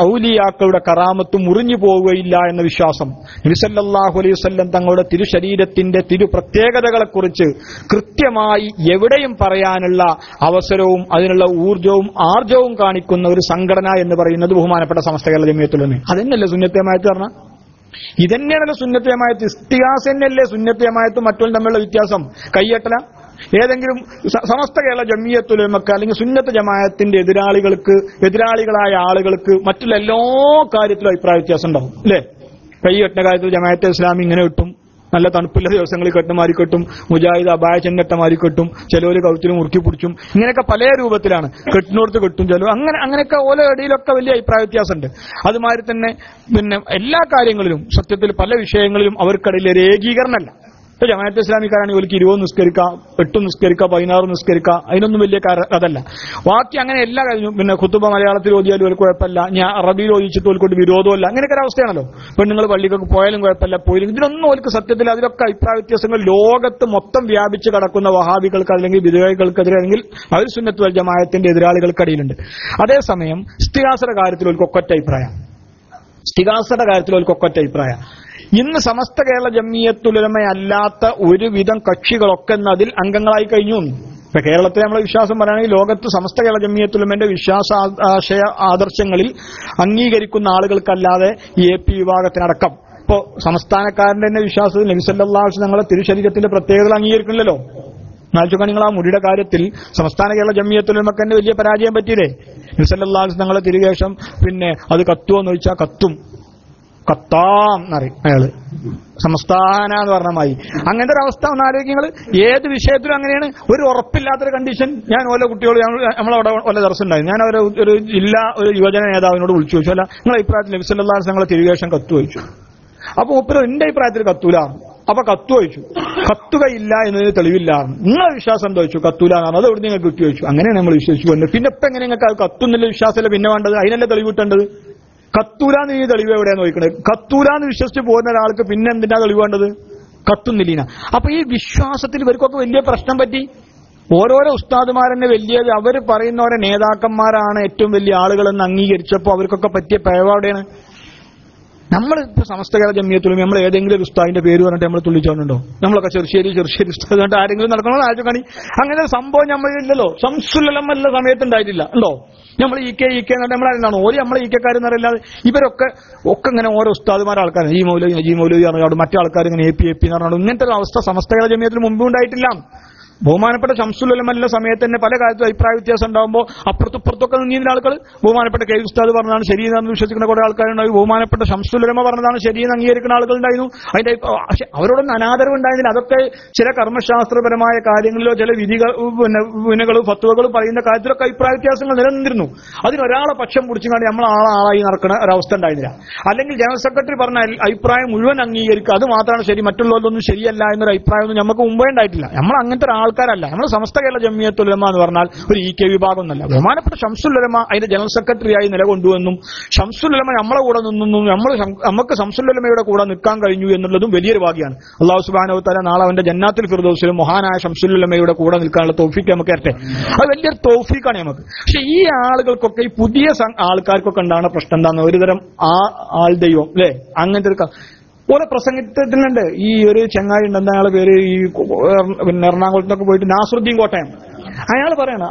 ഔലിയാക്കളുടെ കറാമത്തും മുറിഞ്ഞു പോവുകയില്ല എന്ന വിശ്വാസം, നബി സല്ലല്ലാഹു അലൈഹി വസല്ലം തങ്ങളുടെ തിരുശരീരത്തിന്റെ തിരുപ്രത്യേകതകളെക്കുറിച്ച് കൃത്യമായി എവിടെയും പറയാനുള്ള അവസരവും അതിനുള്ള ഊർജവും ആർജവും കാണിക്കുന്ന ഒരു സംഘടന എന്ന് പറയുന്നത് ബഹുമാനപ്പെട്ട സമസ്ത കേരള ജംഇയ്യത്തുൽ ഉലമ. അതന്നെയല്ലേ സുന്നത്ത് ജമാഅത്ത് പറഞ്ഞാൽ? ഇതന്നെയാണല്ലോ സുന്നത്ത് ജമാഅത്ത്. ഇസ്തിഗാസ തന്നെയല്ലേ സുന്നത്ത് ജമാഅത്തും മറ്റും തമ്മിലുള്ള വ്യത്യാസം? കയ്യട്ടല ഏതെങ്കിലും സമസ്ത കേരള ജംഇയ്യത്തുൽ ഉലമക്ക് അല്ലെങ്കിൽ സുന്നത്ത് ജമാഅത്തിന്റെ എതിരാളികളായ ആളുകൾക്ക് മറ്റുള്ള എല്ലാ കാര്യത്തിലും അഭിപ്രായ വ്യത്യാസം ഉണ്ടാവും അല്ലേ? കൈകെട്ടുന്ന കാര്യത്തിൽ ജമാഅത്തെ ഇസ്ലാമി ഇങ്ങനെ കിട്ടും, നല്ല തണുപ്പുള്ള ദിവസങ്ങളിൽ കെട്ടുമാരി കെട്ടും, മുജാഹിദ് അബായ ചെന്നട്ടമാരി കെട്ടും, ചിലവര് കൗത്തിലും മുറുക്കി പിടിച്ചും, ഇങ്ങനെയൊക്കെ പല രൂപത്തിലാണ്. കെട്ടിനോടത്ത് കെട്ടും ചിലവ്, അങ്ങനെയൊക്കെ ഓരോ ഇടയിലൊക്കെ വലിയ അഭിപ്രായ വ്യത്യാസമുണ്ട്. അതുമാതിരി തന്നെ പിന്നെ എല്ലാ കാര്യങ്ങളിലും സത്യത്തിൽ പല വിഷയങ്ങളിലും അവർക്കിടയിൽ ഒരു ഏകീകരണമല്ല. ഇപ്പൊ ജമാഅത്തെ ഇസ്ലാമിക്കാരാണെങ്കിൽ ഒരിക്കൽ 20 നിസ്കരിക്കാം, 8 നിസ്കരിക്കാം, 16 നിസ്കരിക്കാം, അതിനൊന്നും വലിയ അതല്ല. ബാക്കി അങ്ങനെ എല്ലാ കാര്യവും പിന്നെ ഖുതുബ മലയാളത്തിൽ ഓതിയാലും ഒരു കുഴപ്പമില്ല, ഞാൻ അറബിയിൽ ഓദിച്ചിട്ട് ഓൽക്കൊണ്ട് വിരോധമല്ല, അങ്ങനെയൊക്കെ ഒരു അവസ്ഥയാണല്ലോ. പെണ്ണുങ്ങൾ പള്ളിക്കൊക്കെ പോയാലും കുഴപ്പമില്ല, പോയില്ലെങ്കിൽ ഇതിനൊന്നും ഓൽക്ക് സത്യത്തിൽ അതിലൊക്കെ അഭിപ്രായ വ്യത്യാസങ്ങൾ ലോകത്ത് മൊത്തം വ്യാപിച്ച് കിടക്കുന്ന വഹാബികൾക്ക് അല്ലെങ്കിൽ ബിദ്അത്തുകൾക്കെതിരെ അല്ലെങ്കിൽ അഹ്ലു സുന്നത്ത് വൽ ജമാഅത്തിന്റെ എതിരാളികൾക്കിടയിലുണ്ട്. അതേസമയം ഇസ്തിഗാസയുടെ കാര്യത്തിൽ ഓൽക്ക് ഒക്കൊറ്റ അഭിപ്രായം. ഇന്ന് സമസ്ത കേരള ജംഇയ്യത്തുൽ ഉലമ അല്ലാത്ത ഒരുവിധം കക്ഷികളൊക്കെ അതിൽ അംഗങ്ങളായി കഴിഞ്ഞു. ഇപ്പൊ കേരളത്തിലെ നമ്മളെ വിശ്വാസം പറയുകയാണെങ്കിൽ ലോകത്ത് സമസ്ത കേരള ജംഇയ്യത്തുൽ ഉലമയുടെ വിശ്വാസാശയ ആദർശങ്ങളിൽ അംഗീകരിക്കുന്ന ആളുകൾക്കല്ലാതെ ഈ AP വിഭാഗത്തിനടക്കം ഇപ്പോ സംസ്ഥാനക്കാരന്റെ തന്നെ വിശ്വാസത്തിൽ നബി സല്ലല്ലാഹു അലൈഹി വസല്ലം ഞങ്ങളുടെ തിരുശരീരത്തിന്റെ പ്രത്യേകതകൾ അംഗീകരിക്കണില്ലല്ലോ. നാൽച്ചുക നിങ്ങൾ ആ മുടിയുടെ കാര്യത്തിൽ സംസ്ഥാന കേരള ജംഇയ്യത്തുൽ ഉലമക്ക് തന്നെ വലിയ പരാജയം പറ്റിയില്ലേ? നബി സല്ലല്ലാഹു അലൈഹി വസല്ലം ഞങ്ങളുടെ തിരുശേഷം പിന്നെ അത് കത്തുമോന്ന് ചോദിച്ചാൽ കത്താം എന്നറിയും അയാള്. സമസ്ഥാന എന്ന് പറഞ്ഞമായി. അങ്ങനത്തെ ഒരു അവസ്ഥ ഒന്ന് ആലോചിക്കുക. ഏത് വിഷയത്തിലും അങ്ങനെയാണ്. ഒരു ഉറപ്പില്ലാത്തൊരു കണ്ടീഷൻ. ഞാൻ ഓരോ കുട്ടികൾ നമ്മളവിടെ ഓല ദർശനമുണ്ടായിരുന്നു. ഞാൻ ഒരു ജില്ലാ ഒരു യുവജന നേതാവിനോട് വിളിച്ചു ചോദിച്ചു, അല്ല നിങ്ങളുടെ അഭിപ്രായത്തിൽ നബി സല്ലല്ലാഹു അലൈഹി വസല്ലം തിരുവേഷം കത്തു ചോദിച്ചു. അപ്പൊ ഒപ്പരം എന്റെ അഭിപ്രായത്തിൽ കത്തൂല. അപ്പൊ കത്തു ചോദിച്ചു. കത്തുകയില്ല എന്നതിന് തെളിവില്ല. നിങ്ങളെ വിശ്വാസം എന്താ ചോദിച്ചു? കത്തൂല എന്നാണ്. അത് എവിടെ നിങ്ങൾക്ക് കിട്ടി ചോദിച്ചു. അങ്ങനെയാണ് നമ്മൾ വിശ്വസിച്ചു വന്നത്. പിന്നെ ഇപ്പൊ എങ്ങനെ നിങ്ങൾക്ക് അത് കത്തുന്നില്ല വിശ്വാസമല്ല പിന്നെ വേണ്ടത്? അതിനല്ലേ തെളിവ് കിട്ടേണ്ടത്? കത്തൂലാന്ന് ഈ തെളിവ് എവിടെയാന്ന് ചോദിക്കണത്? കത്തൂലാന്ന് വിശ്വസിച്ച് പോകുന്ന ഒരാൾക്ക് പിന്നെ എന്തിനാ തെളിവ് വേണ്ടത്? കത്തുന്നില്ല. അപ്പൊ ഈ വിശ്വാസത്തിൽ ഇവർക്കൊക്കെ വലിയ പ്രശ്നം പറ്റി. ഓരോരോ ഉസ്താദുമാരെന്നെ വലിയ അവർ പറയുന്നവരെ നേതാക്കന്മാരാണ് ഏറ്റവും വലിയ ആളുകളെന്ന് അംഗീകരിച്ചപ്പോൾ അവർക്കൊക്കെ പറ്റിയ പിഴവെവിടെയാണ്? നമ്മളിപ്പോ സമസ്ത കേരള ജമിയത്തുലും നമ്മൾ ഏതെങ്കിലും ഒരു ഉസ്താദിന്റെ പേര് പറഞ്ഞിട്ട് നമ്മൾ തുള്ളിച്ചോണ്ടോ? നമ്മളൊക്കെ ചെറുശ്ശേരി ഉസ്താദ് പറഞ്ഞിട്ട് ആരെങ്കിലും നടക്കണോ ആലോചിക്കണി. അങ്ങനെ ഒരു സംഭവം നമ്മളില്ലല്ലോ. ശംസുൽ എല്ലാ സമയത്ത് ഉണ്ടായിട്ടില്ല ഉണ്ടോ? നമ്മൾ ഈ കെ എന്നിട്ട് നമ്മളാണ് ഓരോ നമ്മളെ ഈക്കാരെന്ന് അറിയില്ലാതെ ഇവരൊക്കെ ഇങ്ങനെ ഓരോ ഉസ്താദുമാരുടെ ആൾക്കാരാണ്. ഈ മൗലവി പറഞ്ഞാൽ മറ്റേ ആൾക്കാർ ഇങ്ങനെ എ പി എന്ന് പറഞ്ഞാൽ ഇങ്ങനത്തെ ഒരു അവസ്ഥ സമസ്ത കേരള ജമിയത്തിൽ മുമ്പ് ഉണ്ടായിട്ടില്ല. ബഹുമാനപ്പെട്ട ശംസുൽ ഉലമയുടെ സമയത്ത് തന്നെ പല കാര്യത്തിലും അഭിപ്രായ വ്യത്യാസം ഉണ്ടാകുമ്പോൾ അപ്പുറത്തുപ്പുറത്തൊക്കെ നീന്തുന്ന ആളുകൾ ബഹുമാനപ്പെട്ട കെ ഉസ്താദ് പറഞ്ഞതാണ് ശരിയെന്ന് വിശ്വസിക്കുന്ന കുറെ ആൾക്കാരുണ്ടായി. ബഹുമാനപ്പെട്ട ശംസുൽ ഉലമ പറഞ്ഞതാണ് ശരിയെന്ന് അംഗീകരിക്കുന്ന ആളുകളുണ്ടായിരുന്നു. അതിന്റെ പക്ഷെ അവരോടൊന്നും അനാദരവ് ഉണ്ടായിരുന്നില്ല. അതൊക്കെ ചില കർമ്മശാസ്ത്രപരമായ കാര്യങ്ങളിലോ ചില വിധികളും ഫത്വകളും പറയുന്ന കാര്യത്തിലൊക്കെ അഭിപ്രായ വ്യത്യാസങ്ങൾ നിലനിന്നിരുന്നു. അതിനൊരാളെ പക്ഷം പിടിച്ചുകൊണ്ട് നമ്മൾ ആളായി നടക്കുന്ന ഒരവസ്ഥ ഉണ്ടായിരുന്നില്ല. അല്ലെങ്കിൽ ജനറൽ സെക്രട്ടറി പറഞ്ഞ അഭിപ്രായം മുഴുവൻ അംഗീകരിക്കുക, അത് മാത്രമാണ് ശരി, മറ്റുള്ളവരൊന്നും ശരിയല്ല എന്നൊരു അഭിപ്രായമൊന്നും നമുക്ക് മുമ്പേ ഉണ്ടായിട്ടില്ല. നമ്മൾ അങ്ങനത്തെ ആൾക്കാരല്ല. നമ്മൾ സമസ്ത കേരള ജമിയത്തുൽ ഉലമ എന്ന് പറഞ്ഞാൽ ഒരു ഇ കെ വിഭാഗം എന്നല്ല. ബഹുമാനപ്പെട്ട ശംസുൽ ഉലമ അതിന്റെ ജനറൽ സെക്രട്ടറിയായി നിലകൊണ്ടുവെന്നും ശംസുൽ ഉലമ നമ്മളെ കൂടെ നിന്നും നമുക്ക് ശംസുൽ ഉലമയുടെ കൂടെ നിൽക്കാൻ കഴിഞ്ഞു എന്നുള്ളതും വലിയൊരു ഭാഗ്യമാണ്. അല്ലാഹു സുബ്ഹാനഹു വ തആല നാളെ അവന്റെ ജന്നാത്തുൽ ഫിർദൗസിലും മഹാനായ ശംസുൽ ഉലമയുടെ കൂടെ നിൽക്കാനുള്ള തൗഫീഖ് നമുക്ക് തരട്ടെ. അത് വലിയൊരു തൗഫീഖാണ് നമുക്ക്. പക്ഷെ ഈ ആളുകൾക്കൊക്കെ ഈ പുതിയ ആൾക്കാർക്കൊക്കെ ഉണ്ടാകുന്ന പ്രശ്നം എന്താണ്? ഒരുതരം ആൾ ദൈവം അല്ലെ അങ്ങനത്തെ ഒരു ഓരോ പ്രസംഗത്തിലുണ്ട്. ഈ ഒരു ചങ്ങായി ഉണ്ട്, എന്താ അയാളെ പേര്, ഈ പിന്നെ എറണാകുളത്തൊക്കെ പോയിട്ട് നാസറുദ്ദീൻ കോട്ടയം, അയാൾ പറയണ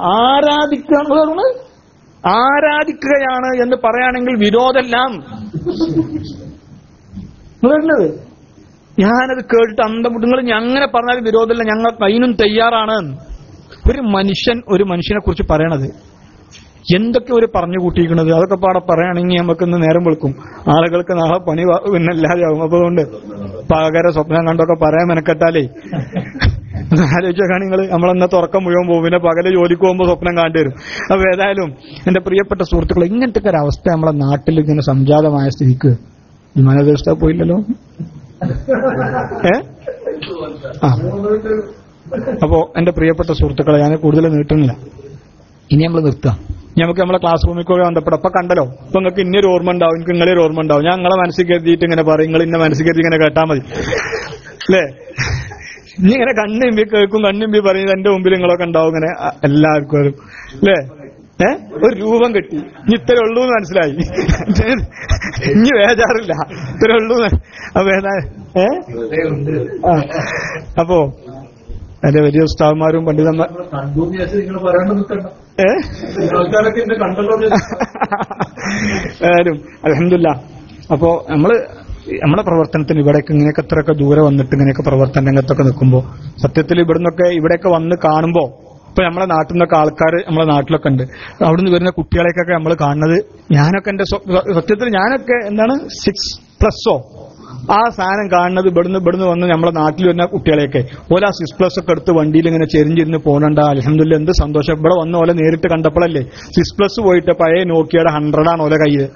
ആരാധിക്കുകയാണ് എന്ന് പറയുകയാണെങ്കിൽ വിരോധമെല്ലാം വരുന്നത്. ഞാനത് കേട്ടിട്ട് അന്തം വിട്ടു. നിങ്ങൾ അങ്ങനെ പറഞ്ഞാൽ വിരോധമല്ല, ഞങ്ങൾ അതിനും തയ്യാറാണ്. ഒരു മനുഷ്യനെ കുറിച്ച് പറയണത് എന്തൊക്കെ ഒരു പറഞ്ഞു കൂട്ടിയിരിക്കുന്നത് അതൊക്കെ പാടെ പറയുകയാണെങ്കിൽ നമുക്കിന്ന് നേരം വെളുക്കും. ആളുകൾക്ക് നാളെ പണി പിന്നല്ലാതെയാവും. അപ്പൊ അതുകൊണ്ട് പകര സ്വപ്നം കണ്ടൊക്കെ പറയാൻ മെനക്കെട്ടാലേ ആലോചിച്ചാൽ നിങ്ങൾ നമ്മളെന്നത്തെ ഉറക്കം മുഴുവൻ പോകും. പിന്നെ പകല് ജോലിക്ക് പോകുമ്പോൾ സ്വപ്നം കണ്ടുവരും. അപ്പൊ ഏതായാലും എന്റെ പ്രിയപ്പെട്ട സുഹൃത്തുക്കൾ, ഇങ്ങനത്തെ ഒരു അവസ്ഥ നമ്മളെ നാട്ടിൽ ഇങ്ങനെ സംജാതമായ സ്ഥിതിക്ക് വിമാനവ്യവസ്ഥ പോയില്ലല്ലോ. അപ്പോ എന്റെ പ്രിയപ്പെട്ട സുഹൃത്തുക്കളെ, ഞാൻ കൂടുതൽ നീട്ടുന്നില്ല. ഇനി നമ്മൾ നിർത്താം. നമുക്ക് നമ്മളെ ക്ലാസ് റൂമിൽ കൂടെ ബന്ധപ്പെടാം. അപ്പൊ കണ്ടല്ലോ, ഇപ്പൊ നിങ്ങൾക്ക് ഇന്നൊരു ഓർമ്മ ഉണ്ടാവും, എനിക്ക് നിങ്ങളൊരു ഓർമ്മ ഉണ്ടാവും. ഞാൻ നിങ്ങളെ മനസ്സിൽ കരുതിയിട്ട് ഇങ്ങനെ പറയും, നിങ്ങൾ ഇന്ന മനസ്സിൽ കരുതി ഇങ്ങനെ കേട്ടാൽ മതി അല്ലേ? ഇനി ഇങ്ങനെ കണ്ണിമ്പി കേൾക്കും, കണ്ണിമ്പി പറയുന്നത് എന്റെ മുമ്പിൽ നിങ്ങളൊക്കെ ഉണ്ടാവും ഇങ്ങനെ എല്ലാവർക്കും അല്ലേ? ഒരു രൂപം കിട്ടി, ഇനി ഇത്രേ ഉള്ളൂ എന്ന് മനസ്സിലായി. ഇനി വേജാറില്ല, ഇത്രേ ഉള്ളൂ. അപ്പോ എന്റെ വലിയ ഉസ്താദ്മാരും പണ്ഡിതന്മാരും അൽഹംദുലില്ലാ. അപ്പോ നമ്മളെ പ്രവർത്തനത്തിന് ഇവിടേക്ക് ഇങ്ങനെയൊക്കെ എത്രയൊക്കെ ദൂരെ വന്നിട്ട് ഇങ്ങനെയൊക്കെ പ്രവർത്തന രംഗത്തൊക്കെ നിൽക്കുമ്പോൾ സത്യത്തിൽ ഇവിടെയൊക്കെ വന്ന് കാണുമ്പോ ഇപ്പൊ നമ്മളെ നാട്ടിൽ നിന്നൊക്കെ ആൾക്കാർ നമ്മളെ നാട്ടിലൊക്കെ ഉണ്ട്. അവിടുന്ന് വരുന്ന കുട്ടികളെയൊക്കെ നമ്മൾ കാണുന്നത്, ഞാനൊക്കെ എന്റെ സത്യത്തിൽ ഞാനൊക്കെ എന്താണ് 6+ ആ സാധനം കാണുന്നത് ഇവിടുന്ന് വന്ന് നമ്മളെ നാട്ടിൽ വരുന്ന കുട്ടികളെയൊക്കെ ഓല 6+ ഒക്കെ എടുത്ത് വണ്ടിയിൽ ഇങ്ങനെ ചെരിഞ്ഞിരുന്ന് പോകണ്ട. അൽഹംദുലില്ലാ, എന്ത് സന്തോഷം. ഇവിടെ വന്ന് ഓല നേരിട്ട് കണ്ടപ്പോഴല്ലേ 6+ പോയിട്ട് പഴയ നോക്കിയുടെ 100 ഓല കയ്യില്.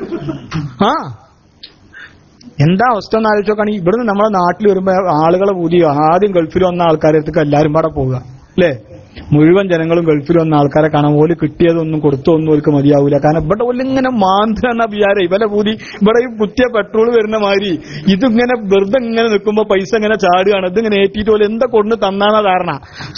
എന്താ അവസ്ഥ എന്ന് ആലോചിച്ച് നോക്കുകയാണെങ്കിൽ ഇവിടുന്ന് നമ്മളെ നാട്ടിൽ വരുമ്പോ ആളുകളെ പുതിയ ആദ്യം ഗൾഫിൽ വന്ന ആൾക്കാരെ അടുത്തേക്ക് എല്ലാവരും പാടെ പോവുക അല്ലേ? മുഴുവൻ ജനങ്ങളും ഗൾഫിൽ വന്ന ആൾക്കാരെ കാണാൻ ഓല് കിട്ടിയതൊന്നും കൊടുത്തൊന്നും ഓൽക്ക് മതിയാവൂല. കാരണം ഇവിടെ ഓലിങ്ങനെ മാന്ത്ര എന്ന വിചാരം ഇവലെ പൂതി. ഇവിടെ ഈ കുത്തിയ പെട്രോൾ വരുന്ന മാതിരി ഇതിങ്ങനെ വെറുതെ ഇങ്ങനെ നിൽക്കുമ്പോ പൈസ ഇങ്ങനെ ചാടുകയാണ്. ഇതിങ്ങനെ ഏറ്റിട്ട് പോലെ എന്താ കൊണ്ട് തന്നാന്ന ധാരണ.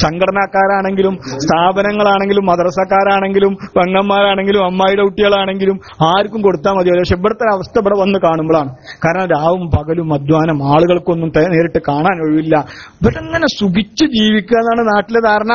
സംഘടനക്കാരാണെങ്കിലും സ്ഥാപനങ്ങളാണെങ്കിലും മദ്രസക്കാരാണെങ്കിലും പെങ്ങന്മാരാണെങ്കിലും അമ്മായിയുടെ കുട്ടികളാണെങ്കിലും ആർക്കും കൊടുത്താൽ മതിയോ. പക്ഷെ ഇവിടുത്തെ അവസ്ഥ ഇവിടെ വന്ന് കാണുമ്പോഴാണ്. കാരണം രാവും പകലും അധ്വാനം, ആളുകൾക്കൊന്നും നേരിട്ട് കാണാൻ ഒഴിവില്ല. ഇവിടെ ഇങ്ങനെ സുഖിച്ച് ജീവിക്കുക എന്നാണ് നാട്ടിലെ ധാരണ.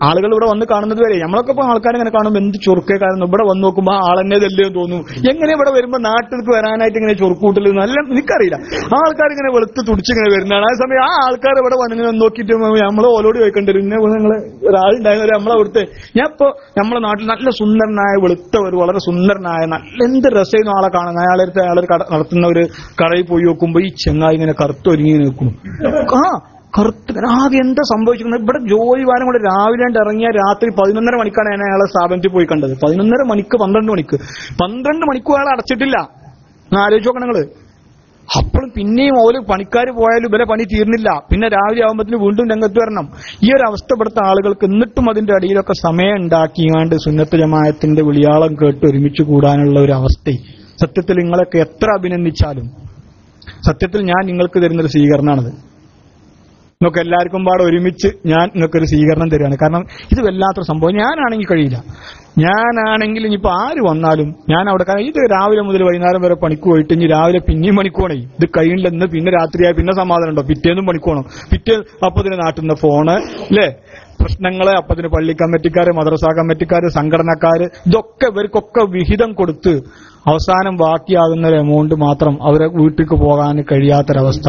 ആളുകൾ ഇവിടെ വന്ന് കാണുന്നത് വരെ നമ്മളൊക്കെ ഇപ്പൊ ആൾക്കാരിങ്ങനെ കാണുമ്പോൾ എന്ത് ചൊറുക്കേക്കാരെന്ന് ഇവിടെ വന്ന് നോക്കുമ്പോൾ ആ ആളെന്നെ ഇതല്ലേന്ന് തോന്നുന്നു. എങ്ങനെ ഇവിടെ വരുമ്പോൾ നാട്ടിലേക്ക് വരാനായിട്ട് ഇങ്ങനെ ചൊറുക്കൂട്ടൽ നല്ല എനിക്കറിയില്ല. ആ ആൾക്കാർ ഇങ്ങനെ വെളുത്ത് തുടിച്ചിങ്ങനെ വരുന്നതാണ്. ആ സമയം ആ ആൾക്കാർ ഇവിടെ വന്നിങ്ങനെ നോക്കിയിട്ട് നമ്മൾ ഓലോട് ചോദിക്കേണ്ടി വരും. പിന്നെ നിങ്ങൾ ഒരാളുണ്ടായിരുന്ന നമ്മളെ അവിടുത്തെ ഞാൻ ഇപ്പൊ നമ്മളെ നാട്ടിൽ നല്ല സുന്ദരനായ വെളുത്ത ഒരു വളരെ സുന്ദരനായ നല്ല എന്ത് രസമായിരുന്നു ആളെ കാണുന്നത്. അയാളൊരു നടത്തുന്ന ഒരു കടയിൽ പോയി നോക്കുമ്പോ ഈ ചെങ്ങായി ഇങ്ങനെ കറുത്തൊരുങ്ങി നിൽക്കുന്നു. കറുത്ത് ആകെ എന്താ സംഭവിച്ചിരിക്കുന്നത്. ഇവിടെ ജോലി വാരം കൂടെ രാവിലെ ഇറങ്ങിയ രാത്രി 11:30 മണിക്കാണ് ഞാൻ അയാളെ സ്ഥാപനത്തിൽ പോയി കണ്ടത്. 11:30 മണിക്ക് 12 മണിക്കൂർ അയാൾ അടച്ചിട്ടില്ല. ആലോചിച്ച് നോക്കണം നിങ്ങള്. അപ്പോഴും പിന്നെയും ഓല് പണിക്കാർ പോയാലും ഇവരെ പണി തീർന്നില്ല. പിന്നെ രാവിലെ ആകുമ്പോഴത്തേന് വീണ്ടും രംഗത്ത് വരണം. ഈ ഒരു അവസ്ഥ ഇവിടുത്തെ ആളുകൾക്ക് എന്നിട്ടും അതിന്റെ അടിയിലൊക്കെ സമയം ഉണ്ടാക്കിയാണ്ട് സുന്നത്ത് ജമാഅത്തിന്റെ വിളിയാളം കേട്ട് ഒരുമിച്ച് കൂടാനുള്ള ഒരു അവസ്ഥ സത്യത്തിൽ നിങ്ങളൊക്കെ എത്ര അഭിനന്ദിച്ചാലും സത്യത്തിൽ ഞാൻ നിങ്ങൾക്ക് തരുന്നൊരു സ്വീകരണമാണത്. നിങ്ങൾക്ക് എല്ലാവർക്കും പാടെ ഒരുമിച്ച് ഞാൻ നിങ്ങൾക്കൊരു സ്വീകരണം തരികയാണ്. കാരണം ഇത് വല്ലാത്തൊരു സംഭവം. ഞാനാണെങ്കിൽ കഴിയില്ല. ഞാനാണെങ്കിൽ ഇനിയിപ്പോ ആര് വന്നാലും ഞാൻ അവിടെ ഇത് രാവിലെ മുതൽ വൈകുന്നേരം വരെ പണിക്ക് പോയിട്ട് ഇനി രാവിലെ പിന്നെയും പണിക്കോണേ. ഇത് കഴിയില്ലെന്ന് പിന്നെ രാത്രിയായി പിന്നെ സമാധാനം ഉണ്ടോ? പിറ്റേന്നും പണിക്കോണം. അപ്പത്തിന് നാട്ടിൽ നിന്ന് ഫോണ് അല്ലേ, പ്രശ്നങ്ങള്, അപ്പത്തിന് പള്ളി കമ്മിറ്റിക്കാര്, മദ്രസ കമ്മിറ്റിക്കാര്, സംഘടനക്കാര്, ഇതൊക്കെ ഇവർക്കൊക്കെ വിഹിതം കൊടുത്ത് അവസാനം ബാക്കിയാകുന്ന ഒരു എമൗണ്ട് മാത്രം അവരെ വീട്ടിലേക്ക് പോകാൻ കഴിയാത്തൊരവസ്ഥ.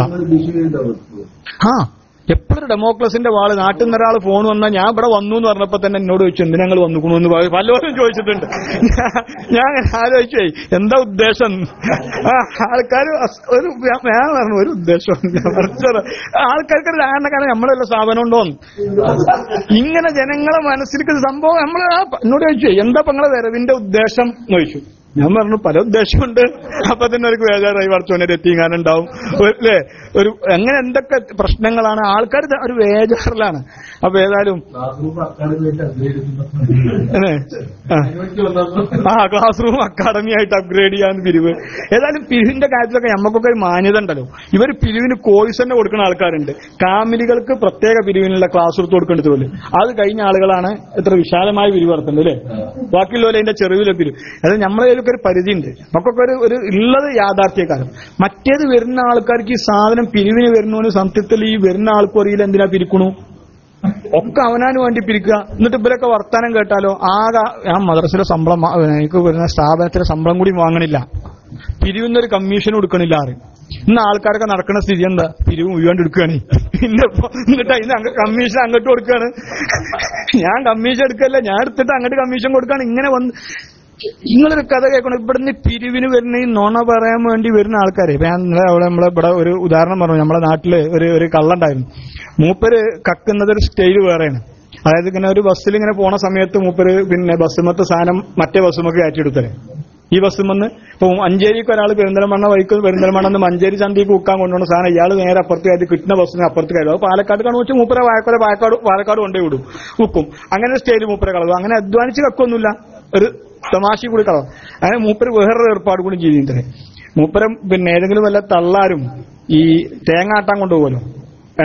എപ്പോഴും ഡെമോക്രസിന്റെ വാള്. നാട്ടിൽ നിന്ന് ഒരാൾ ഫോൺ വന്നാൽ ഞാൻ ഇവിടെ വന്നു എന്ന് പറഞ്ഞപ്പോ തന്നെ എന്നോട് ചോദിച്ചു എന്തിനാ ഞങ്ങൾ വന്നുക്കണമെന്ന് പലവരും ചോദിച്ചിട്ടുണ്ട്. ഞാൻ ആലോചിച്ചേ എന്താ ഉദ്ദേശം. ആൾക്കാർ ഞാൻ പറഞ്ഞു ഒരു ഉദ്ദേശം ആൾക്കാർക്ക് ധാരണ കാരണം നമ്മളല്ല സ്ഥാപനം ഉണ്ടോന്ന്. ഇങ്ങനെ ജനങ്ങളെ മനസ്സിലേക്ക് സംഭവം നമ്മൾ എന്നോട് ചോദിച്ചു എന്താ ഇപ്പൊ നിങ്ങളെ വരവിന്റെ ഉദ്ദേശം എന്ന് ചോദിച്ചു. ഞാൻ പറഞ്ഞു പല ഉദ്ദേശമുണ്ട്. അപ്പൊ തന്നെ ഒരു വേജാറായി വർച്ചോനെ എത്തിങ്ങാനുണ്ടാവും അല്ലേ. ഒരു അങ്ങനെ എന്തൊക്കെ പ്രശ്നങ്ങളാണ്. ആൾക്കാർ ഒരു വേജാറിലാണ്. അപ്പൊ ഏതായാലും ക്ലാസ് റൂം അക്കാഡമി ആയിട്ട് അപ്ഗ്രേഡ് ചെയ്യാൻ പിരിവ്. ഏതായാലും പിരിവിന്റെ കാര്യത്തിലൊക്കെ നമുക്കൊക്കെ ഒരു മാന്യത ഉണ്ടല്ലോ. ഇവർ പിരിവിന് കോഴ്സ് തന്നെ കൊടുക്കുന്ന ആൾക്കാരുണ്ട്. കാമിലികൾക്ക് പ്രത്യേക പിരിവിനുള്ള ക്ലാസ് എടുത്ത് കൊടുക്കേണ്ടത് പോലെ അത് കഴിഞ്ഞ ആളുകളാണ് എത്ര വിശാലമായ പിരിവ് നടത്തുന്നത് അല്ലേ. ബാക്കിയുള്ളവരെ അതിന്റെ ചെറുവിലെ പിരിവ്. അതായത് നമ്മളെ ഒരു പരിധി ഉണ്ട്. നമുക്കൊക്കെ ഒരു ഉള്ളത് യാഥാർത്ഥ്യക്കാരം. മറ്റേത് വരുന്ന ആൾക്കാർക്ക് ഈ സാധനം പിരിവിന് വരുന്നവന് സത്യത്തിൽ ഈ വരുന്ന ആൾക്കും അറിയില്ല എന്തിനാ പിരിക്കണു. ഒക്കെ അവനാന് വേണ്ടി പിരിക്കുക. എന്നിട്ട് ഇവരൊക്കെ വർത്താനം കേട്ടാലോ ആകെ ഞാൻ മദ്രസയിലെ ശമ്പളം എനിക്ക് വരുന്ന സ്ഥാപനത്തിലെ ശമ്പളം കൂടി വാങ്ങണില്ല, പിരിവിന്നൊരു കമ്മീഷൻ കൊടുക്കണില്ല. ഇന്ന് ആൾക്കാരൊക്കെ നടക്കുന്ന സ്ഥിതി എന്താ? പിരിവ് മുഴുവൻ എടുക്കുകയാണ്. എന്നിട്ട് അതിന് കമ്മീഷൻ അങ്ങോട്ട് കൊടുക്കുകയാണ്. ഞാൻ കമ്മീഷൻ എടുക്കല്ല, ഞാൻ എടുത്തിട്ട് അങ്ങോട്ട് കമ്മീഷൻ കൊടുക്കുകയാണ്. ഇങ്ങനെ വന്ന് നിങ്ങളൊരു കഥ കേൾക്കണം. ഇവിടുന്ന് പിരിവിന് വരുന്ന ഈ നുണ പറയാൻ വേണ്ടി വരുന്ന ആൾക്കാരെ ഇപ്പൊ ഞാൻ ഇവിടെ ഒരു ഉദാഹരണം പറഞ്ഞു. നമ്മളെ നാട്ടില് ഒരു കള്ളുണ്ടായിരുന്നു. മൂപ്പര് കക്കുന്നത് ഒരു സ്റ്റൈല് വേറെയാണ്. അതായത് ഇങ്ങനെ ഒരു ബസ്സിൽ ഇങ്ങനെ പോണ സമയത്ത് മൂപ്പര് പിന്നെ ബസ്സുമത്തെ സാധനം മറ്റേ ബസ്സുമൊക്കെ കയറ്റിയെടുത്തേ. ഈ ബസ്സുമെന്ന് ഇപ്പൊ മഞ്ചേരിക്ക് ഒരാൾ പെരിന്തൽമണ്ണ വഴിക്ക് പെരിന്തൽമണ്ണെന്ന് മഞ്ചേരി ചന്തയ്ക്ക് ഉക്കാൻ കൊണ്ടുവന്ന സാധനം ഇയാൾ നേരെ അപ്പുറത്ത് കയറ്റി കിട്ടുന്ന ബസ്സിന് അപ്പുറത്ത് കയറും. അത് പാലക്കാട് കാണുവെച്ച് മൂപ്പര പാലക്കാട് കൊണ്ടേ വിടും ഉക്കും. അങ്ങനെ സ്റ്റേജ് മൂപ്പര കളവ്. അങ്ങനെ അധ്വാനിച്ച് വെക്കൊന്നുമില്ല, ഒരു തമാശ കൂടി കളവ്. അങ്ങനെ മൂപ്പര് വേറൊരു ഏർപ്പാട് കൂടി ചെയ്തിട്ടുണ്ട്. മൂപ്പരം പിന്നെ ഏതെങ്കിലും വല്ല തള്ളാരും ഈ തേങ്ങ ആട്ടാൻ കൊണ്ടുപോകുമല്ലോ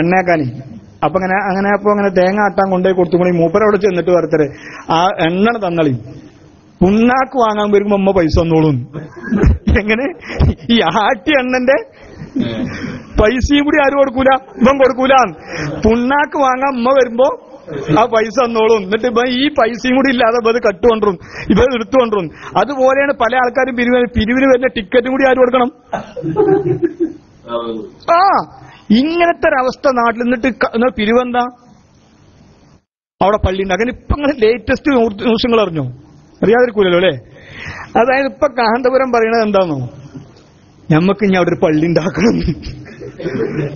എണ്ണയാക്കാനേ. അപ്പൊ അങ്ങനെ തേങ്ങ ആട്ടാൻ കൊണ്ടുപോയി കൊടുത്തുകൊണ്ട് മൂപ്പരവിടെ ചെന്നിട്ട് വരത്തരെ ആ എണ്ണ തന്നളി പുണ്ണാക്ക് വാങ്ങാൻ വരുമ്പോ അമ്മ പൈസ തന്നോളും. എങ്ങനെ ഈ ആട്ടി എണ്ണന്റെ പൈസയും കൂടി ആരും കൊടുക്കൂല, ഇവൻ കൊടുക്കൂല. പുണ്ണാക്ക് വാങ്ങാൻ അമ്മ വരുമ്പോ ആ പൈസ തന്നോളും. എന്നിട്ട് ഇപ്പൊ ഈ പൈസയും കൂടി ഇല്ലാതെ ഇവ കട്ടുകൊണ്ടും ഇവ എടുത്തുകൊണ്ടും. അതുപോലെയാണ് പല ആൾക്കാരും പിരിവിന് വരുന്ന ടിക്കറ്റും കൂടി ആര് കൊടുക്കണം. ഇങ്ങനത്തെ ഒരവസ്ഥ നാട്ടിൽ. എന്നിട്ട് പിരിവെന്താ അവിടെ പള്ളി ഉണ്ട്. അങ്ങനെ ഇപ്പൊ അങ്ങനെ ലേറ്റസ്റ്റ് ന്യൂസുകൾ അറിഞ്ഞോ? അറിയാതിരിക്കൂലല്ലോ അല്ലെ. അതായത് ഇപ്പൊ കാന്തപുരം പറയണത് എന്താന്നോ, ഞമ്മക്ക് ഇനി അവിടെ ഒരു പള്ളി ഉണ്ടാക്കണം.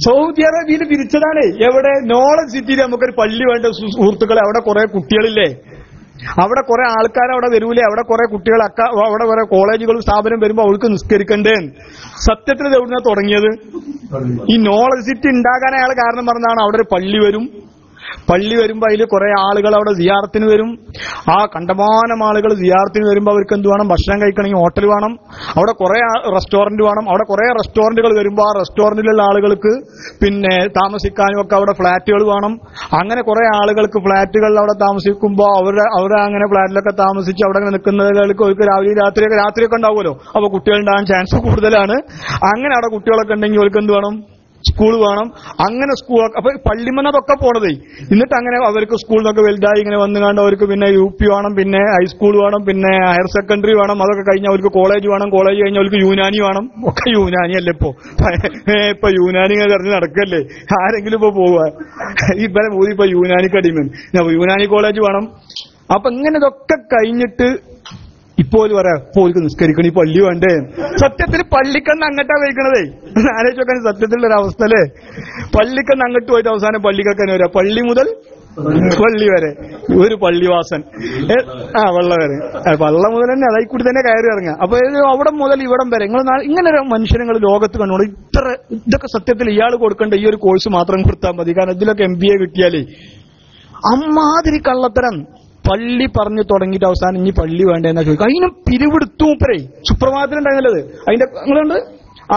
സൗദി അറേബ്യയിൽ പിരിച്ചതാണ്. എവിടെ? നോളജ് സിറ്റിയിൽ നമുക്കൊരു പള്ളി വേണ്ട സുഹൃത്തുക്കളെ. അവിടെ കുറെ കുട്ടികളില്ലേ, അവിടെ കുറെ ആൾക്കാർ അവിടെ വരൂലേ, അവിടെ കുറെ കുട്ടികൾ അവിടെ കുറെ കോളേജുകളും സ്ഥാപനം വരുമ്പോ അവൾക്ക് നിസ്കരിക്കണ്ടേ. സത്യത്തിൽ ഇത് എവിടുന്നാ തുടങ്ങിയത്? ഈ നോളജ് സിറ്റി ഉണ്ടാകാൻ അയാൾ കാരണം പറഞ്ഞതാണ് അവിടെ ഒരു പള്ളി വരും. പള്ളി വരുമ്പോ അതിൽ കുറെ ആളുകൾ അവിടെ സിയാറത്തിന് വരും. ആ കണ്ടമാനം ആളുകൾ സിയാറത്തിന് വരുമ്പോ അവർക്ക് എന്ത് വേണം? ഭക്ഷണം കഴിക്കണമെങ്കിൽ ഹോട്ടൽ വേണം, അവിടെ കുറെ റെസ്റ്റോറന്റ് വേണം. അവിടെ കുറെ റെസ്റ്റോറന്റുകൾ വരുമ്പോ ആ റെസ്റ്റോറന്റിലുള്ള ആളുകൾക്ക് പിന്നെ താമസിക്കാനും ഒക്കെ അവിടെ ഫ്ളാറ്റുകൾ വേണം. അങ്ങനെ കുറെ ആളുകൾക്ക് ഫ്ളാറ്റുകളിൽ അവിടെ താമസിക്കുമ്പോ അവരെ അങ്ങനെ ഫ്ളാറ്റിലൊക്കെ താമസിച്ച് അവിടെ നിൽക്കുന്നവർക്ക് അവർക്ക് രാത്രിയൊക്കെ ഉണ്ടാവുമല്ലോ. അപ്പൊ കുട്ടികളുണ്ടാകാൻ ചാൻസ് കൂടുതലാണ്. അങ്ങനെ അവിടെ കുട്ടികളൊക്കെ ഉണ്ടെങ്കിൽ അവർക്ക് എന്ത് വേണം? സ്കൂൾ വേണം, അങ്ങനെ സ്കൂൾ. അപ്പൊ പള്ളിമന്നതൊക്കെ പോണതേ. എന്നിട്ട് അങ്ങനെ അവർക്ക് സ്കൂളിൽ നിന്നൊക്കെ വലുതായി ഇങ്ങനെ വന്നുകാണ്ട് അവർക്ക് പിന്നെ UP വേണം, പിന്നെ ഹൈസ്കൂൾ വേണം, പിന്നെ ഹയർ സെക്കൻഡറി വേണം, അതൊക്കെ കഴിഞ്ഞാൽ അവർക്ക് കോളേജ് വേണം, കോളേജ് കഴിഞ്ഞാൽ അവർക്ക് യൂനാനി വേണം. ഒക്കെ യൂനാനി അല്ലേ ഇപ്പൊ യൂനാനി തെരഞ്ഞ് നടക്കല്ലേ, ആരെങ്കിലും ഇപ്പൊ പോവുക ഇപ്പൊ ഇപ്പൊ യൂനാനിക്ക് അടിമൻ, യൂനാനി കോളേജ് വേണം. അപ്പൊ ഇങ്ങനെ ഇതൊക്കെ കഴിഞ്ഞിട്ട് ഇപ്പോൾ പറയാം പോർക്ക് നിസ്കരിക്കണം, ഈ പള്ളി വേണ്ടേ. സത്യത്തിൽ പള്ളിക്കന്ന് അങ്ങട്ടാ വയ്ക്കണതേ. ആലോചിച്ച് നോക്കാൻ സത്യത്തിലുള്ള ഒരു അവസ്ഥ അല്ലേ. പള്ളിക്കന്ന് അങ്ങോട്ട് പോയിട്ട് അവസാനം പള്ളിക്കൊക്കെ വരാം, പള്ളി മുതൽ പള്ളി വരെ ഒരു പള്ളിവാസൻ. വള്ള വരെ, വള്ളം മുതൽ തന്നെ അതായി കൂടി തന്നെ കയറി ഇറങ്ങുക. അപ്പൊ അവിടെ മുതൽ ഇവിടം വരെ നിങ്ങൾ ഇങ്ങനെ ഒരു മനുഷ്യനെ ലോകത്ത് കണ്ടോളൂ. ഇതൊക്കെ സത്യത്തിൽ ഇയാൾ കൊടുക്കേണ്ട ഈ ഒരു കോഴ്സ് മാത്രം കൊടുത്താൽ മതി. കാരണം ഇതിലൊക്കെ MBA കിട്ടിയാലേ അമ്മാതിരി കള്ളത്തരം. പള്ളി പറഞ്ഞു തുടങ്ങിയിട്ട് അവസാനം ഇനി പള്ളി വേണ്ടെന്നാ ചോദിക്കും. അതിനും പിരിവെടുത്തു മൂപ്പരേ. സുപ്രഭാതത്തിലുണ്ടായിരുന്നത് അതിന്റെ നിങ്ങളുണ്ട്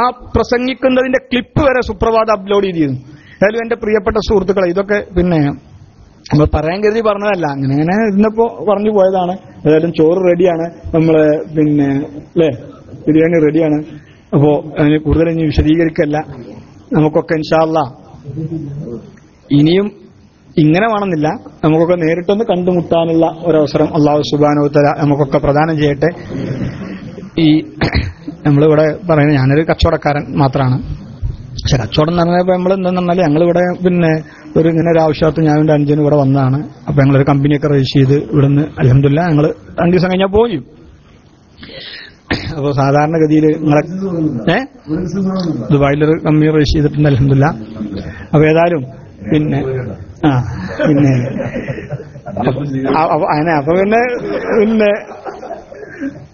ആ പ്രസംഗിക്കുന്നതിന്റെ ക്ലിപ്പ് വരെ സുപ്രഭാതം അപ്ലോഡ് ചെയ്തിരുന്നു. ഏതായാലും എന്റെ പ്രിയപ്പെട്ട സുഹൃത്തുക്കളെ, ഇതൊക്കെ പിന്നെ നമ്മൾ പറയാൻ കരുതി പറഞ്ഞതല്ല, അങ്ങനെ ഇന്നിപ്പോ പറഞ്ഞു പോയതാണ്. ഏതായാലും ചോറ് റെഡിയാണ്, നമ്മള് പിന്നെ അല്ലേ ബിരിയാണി റെഡിയാണ്. അപ്പോ അതിന് കൂടുതൽ ഇനി വിശദീകരിക്കല്ല. നമുക്കൊക്കെ ഇൻഷാ അല്ലാഹ് ഇനിയും ഇങ്ങനെ വേണമെന്നില്ല, നമുക്കൊക്കെ നേരിട്ടൊന്ന് കണ്ടുമുട്ടാനുള്ള ഒരവസരം അല്ലാഹു സുബ്ഹാനഹു വ തആല നമുക്കൊക്കെ പ്രദാനം ചെയ്യട്ടെ. ഈ നമ്മളിവിടെ പറയുന്നത് ഞാനൊരു കച്ചവടക്കാരൻ മാത്രമാണ്. പക്ഷെ കച്ചവടം എന്ന് പറഞ്ഞപ്പോൾ നമ്മൾ എന്താന്ന് പറഞ്ഞാൽ ഞങ്ങളിവിടെ പിന്നെ ഒരു ഇങ്ങനെ ഒരു ആവശ്യത്ത് ഞാൻ എൻ്റെ അനുജന് ഇവിടെ വന്നതാണ്. അപ്പൊ ഞങ്ങളൊരു കമ്പനിയൊക്കെ രജിസ്റ്റർ ചെയ്ത് ഇവിടുന്ന് അൽഹംദുലില്ലാ ഞങ്ങൾ 2 ദിവസം കഴിഞ്ഞാൽ പോയും. അപ്പൊ സാധാരണഗതിയിൽ നിങ്ങളെ ദുബായിലൊരു കമ്പനി രജിസ്റ്റർ ചെയ്തിട്ടുണ്ട് അൽഹംദുലില്ലാ. അപ്പൊ ഏതായാലും പിന്നെ പിന്നെ അപ്പൊ പിന്നെ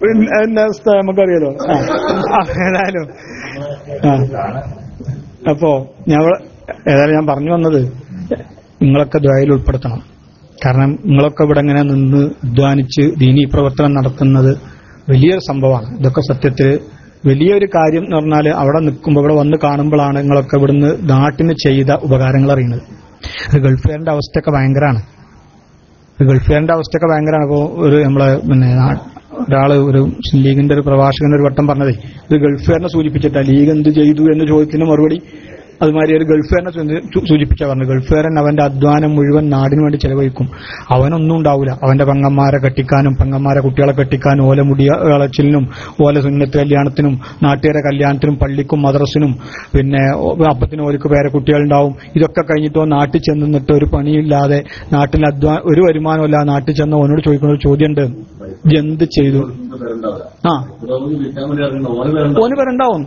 പിന്നെ അവസ്ഥ നമുക്കറിയാലോ. ഏതായാലും അപ്പോ ഏതായാലും ഞാൻ പറഞ്ഞു വന്നത് നിങ്ങളൊക്കെ ദുആയിൽ ഉൾപ്പെടുത്തണം. കാരണം നിങ്ങളൊക്കെ ഇവിടെ ഇങ്ങനെ നിന്ന് അധ്വാനിച്ച് ദീനീ പ്രവർത്തനം നടത്തുന്നത് വലിയൊരു സംഭവമാണ്. ഇതൊക്കെ സത്യത്തിൽ വലിയൊരു കാര്യം എന്ന് പറഞ്ഞാൽ അവിടെ നിൽക്കുമ്പോൾ ഇവിടെ വന്ന് കാണുമ്പോഴാണ് നിങ്ങളൊക്കെ ഇവിടുന്ന് നാട്ടിന് ചെയ്ത ഉപകാരങ്ങൾ അറിയുന്നത്. ഗൾഫുകാരന്റെ അവസ്ഥയൊക്കെ ഭയങ്കരമാണ്. അപ്പോൾ ഒരു നമ്മളെ പിന്നെ ഒരാള് ഒരു മുസ്ലിം ലീഗിന്റെ ഒരു പ്രഭാഷകൻ ഒരു വട്ടം പറഞ്ഞതേ, ഒരു ഗൾഫുകാരനെ സൂചിപ്പിച്ചിട്ടാ ലീഗ് എന്ത് ചെയ്തു എന്ന് ചോദ്യത്തിന് മറുപടി അതുമാതിരി ഒരു ഗൾഫുകാരനെ സൂചിപ്പിച്ചാ പറഞ്ഞു. ഗൾഫുകാരൻ അവന്റെ അധ്വാനം മുഴുവൻ നാടിന് വേണ്ടി ചെലവഴിക്കും, അവനൊന്നും ഉണ്ടാവില്ല. അവന്റെ പെങ്ങന്മാരെ കെട്ടിക്കാനും പെങ്ങന്മാരെ കുട്ടികളെ കെട്ടിക്കാനും ഓല മുടി കളച്ചിലിനും ഓല സുന്നത്ത് കല്യാണത്തിനും നാട്ടുകാരെ കല്യാണത്തിനും പള്ളിക്കും മദ്രസിനും പിന്നെ അപ്പത്തിനും ഓർക്ക് പേരെ കുട്ടികളുണ്ടാവും. ഇതൊക്കെ കഴിഞ്ഞിട്ടോ നാട്ടിൽ ചെന്നിട്ട് ഒരു പണിയില്ലാതെ നാട്ടിൽ ഒരു വരുമാനമില്ല നാട്ടിൽ ചെന്ന് ഓനോട് ചോദിക്കുന്ന ഒരു ചോദ്യമുണ്ട്, എന്ത് ചെയ്തു? ഓന് പേരുണ്ടാവും.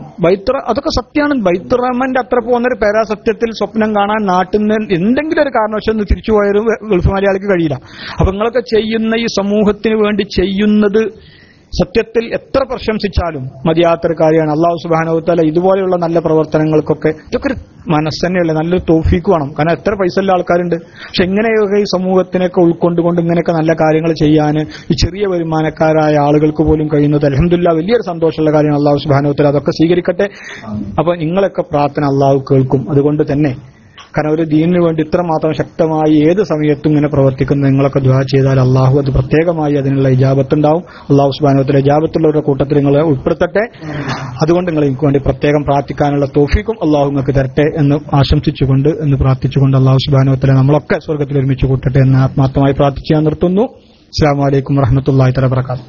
അതൊക്കെ സത്യമാണ്. ബൈത്തുർ റഹ്മാന്റെ അത്ര പോകുന്നൊരു പേരാ സത്യത്തിൽ സ്വപ്നം കാണാൻ നാട്ടിൽ നിന്ന് എന്തെങ്കിലും ഒരു കാരണവശാൽ തിരിച്ചു പോയൊരു ഗൾഫ് മലയാളിക്ക് കഴിയില്ല. അപ്പൊ നിങ്ങളൊക്കെ ചെയ്യുന്ന ഈ സമൂഹത്തിന് വേണ്ടി ചെയ്യുന്നത് സത്യത്തിൽ എത്ര പ്രശംസിച്ചാലും മതിയാത്തൊരു കാര്യമാണ്. അല്ലാഹു സുബ്ഹാനഹു വ തആല ഇതുപോലെയുള്ള നല്ല പ്രവർത്തനങ്ങൾക്കൊക്കെ ഇതൊക്കെ ഒരു മനസ്സന്നെയല്ലേ, നല്ലൊരു തൗഫീക്ക് വേണം. കാരണം എത്ര പൈസ ഉള്ള ആൾക്കാരുണ്ട്. പക്ഷെ എങ്ങനെയൊക്കെ ഈ സമൂഹത്തിനൊക്കെ ഉൾക്കൊണ്ടുകൊണ്ട് ഇങ്ങനെയൊക്കെ നല്ല കാര്യങ്ങൾ ചെയ്യാൻ ഈ ചെറിയ വരുമാനക്കാരായ ആളുകൾക്ക് പോലും കഴിയുന്നത് അൽഹംദുലില്ലാ വലിയൊരു സന്തോഷമുള്ള കാര്യമാണ്. അല്ലാഹു സുബ്ഹാനഹു വ തആല അതൊക്കെ സ്വീകരിക്കട്ടെ. അപ്പൊ നിങ്ങളൊക്കെ പ്രാർത്ഥന അല്ലാഹു കേൾക്കും. അതുകൊണ്ട് തന്നെ കാരണം ഒരു ദീനിന് വേണ്ടി ഇത്രമാത്രം ശക്തമായി ഏത് സമയത്തും ഇങ്ങനെ പ്രവർത്തിക്കുന്ന നിങ്ങളൊക്കെ ദുആ ചെയ്താൽ അള്ളാഹു അത് പ്രത്യേകമായി അതിനുള്ള ഇജാബത്ത് ഉണ്ടാവും. അള്ളാഹു സുബ്ഹാനഹു വ തആല ഇജാബത്തുള്ളവരുടെ കൂട്ടത്തിൽ നിങ്ങളെ ഉൾപ്പെടുത്തട്ടെ. അതുകൊണ്ട് നിങ്ങൾ എനിക്ക് വേണ്ടി പ്രത്യേകം പ്രാർത്ഥിക്കാനുള്ള തൗഫീഖും അള്ളാഹു നിങ്ങൾക്ക് തരട്ടെ എന്ന് ആശംസിച്ചുകൊണ്ട് എന്ന് പ്രാർത്ഥിച്ചുകൊണ്ട് അള്ളാഹു സുബ്ഹാനഹു വ തആല നമ്മളൊക്കെ സ്വർഗ്ഗത്തിൽ ഒരുമിച്ച് കൂട്ടട്ടെ എന്ന് ആത്മാർത്ഥമായി പ്രാർത്ഥിച്ച് ഞാൻ നിർത്തുന്നു. അസ്സലാമു അലൈക്കും വറഹ്മത്തുള്ളാഹി തആല വബറകാതുഹു.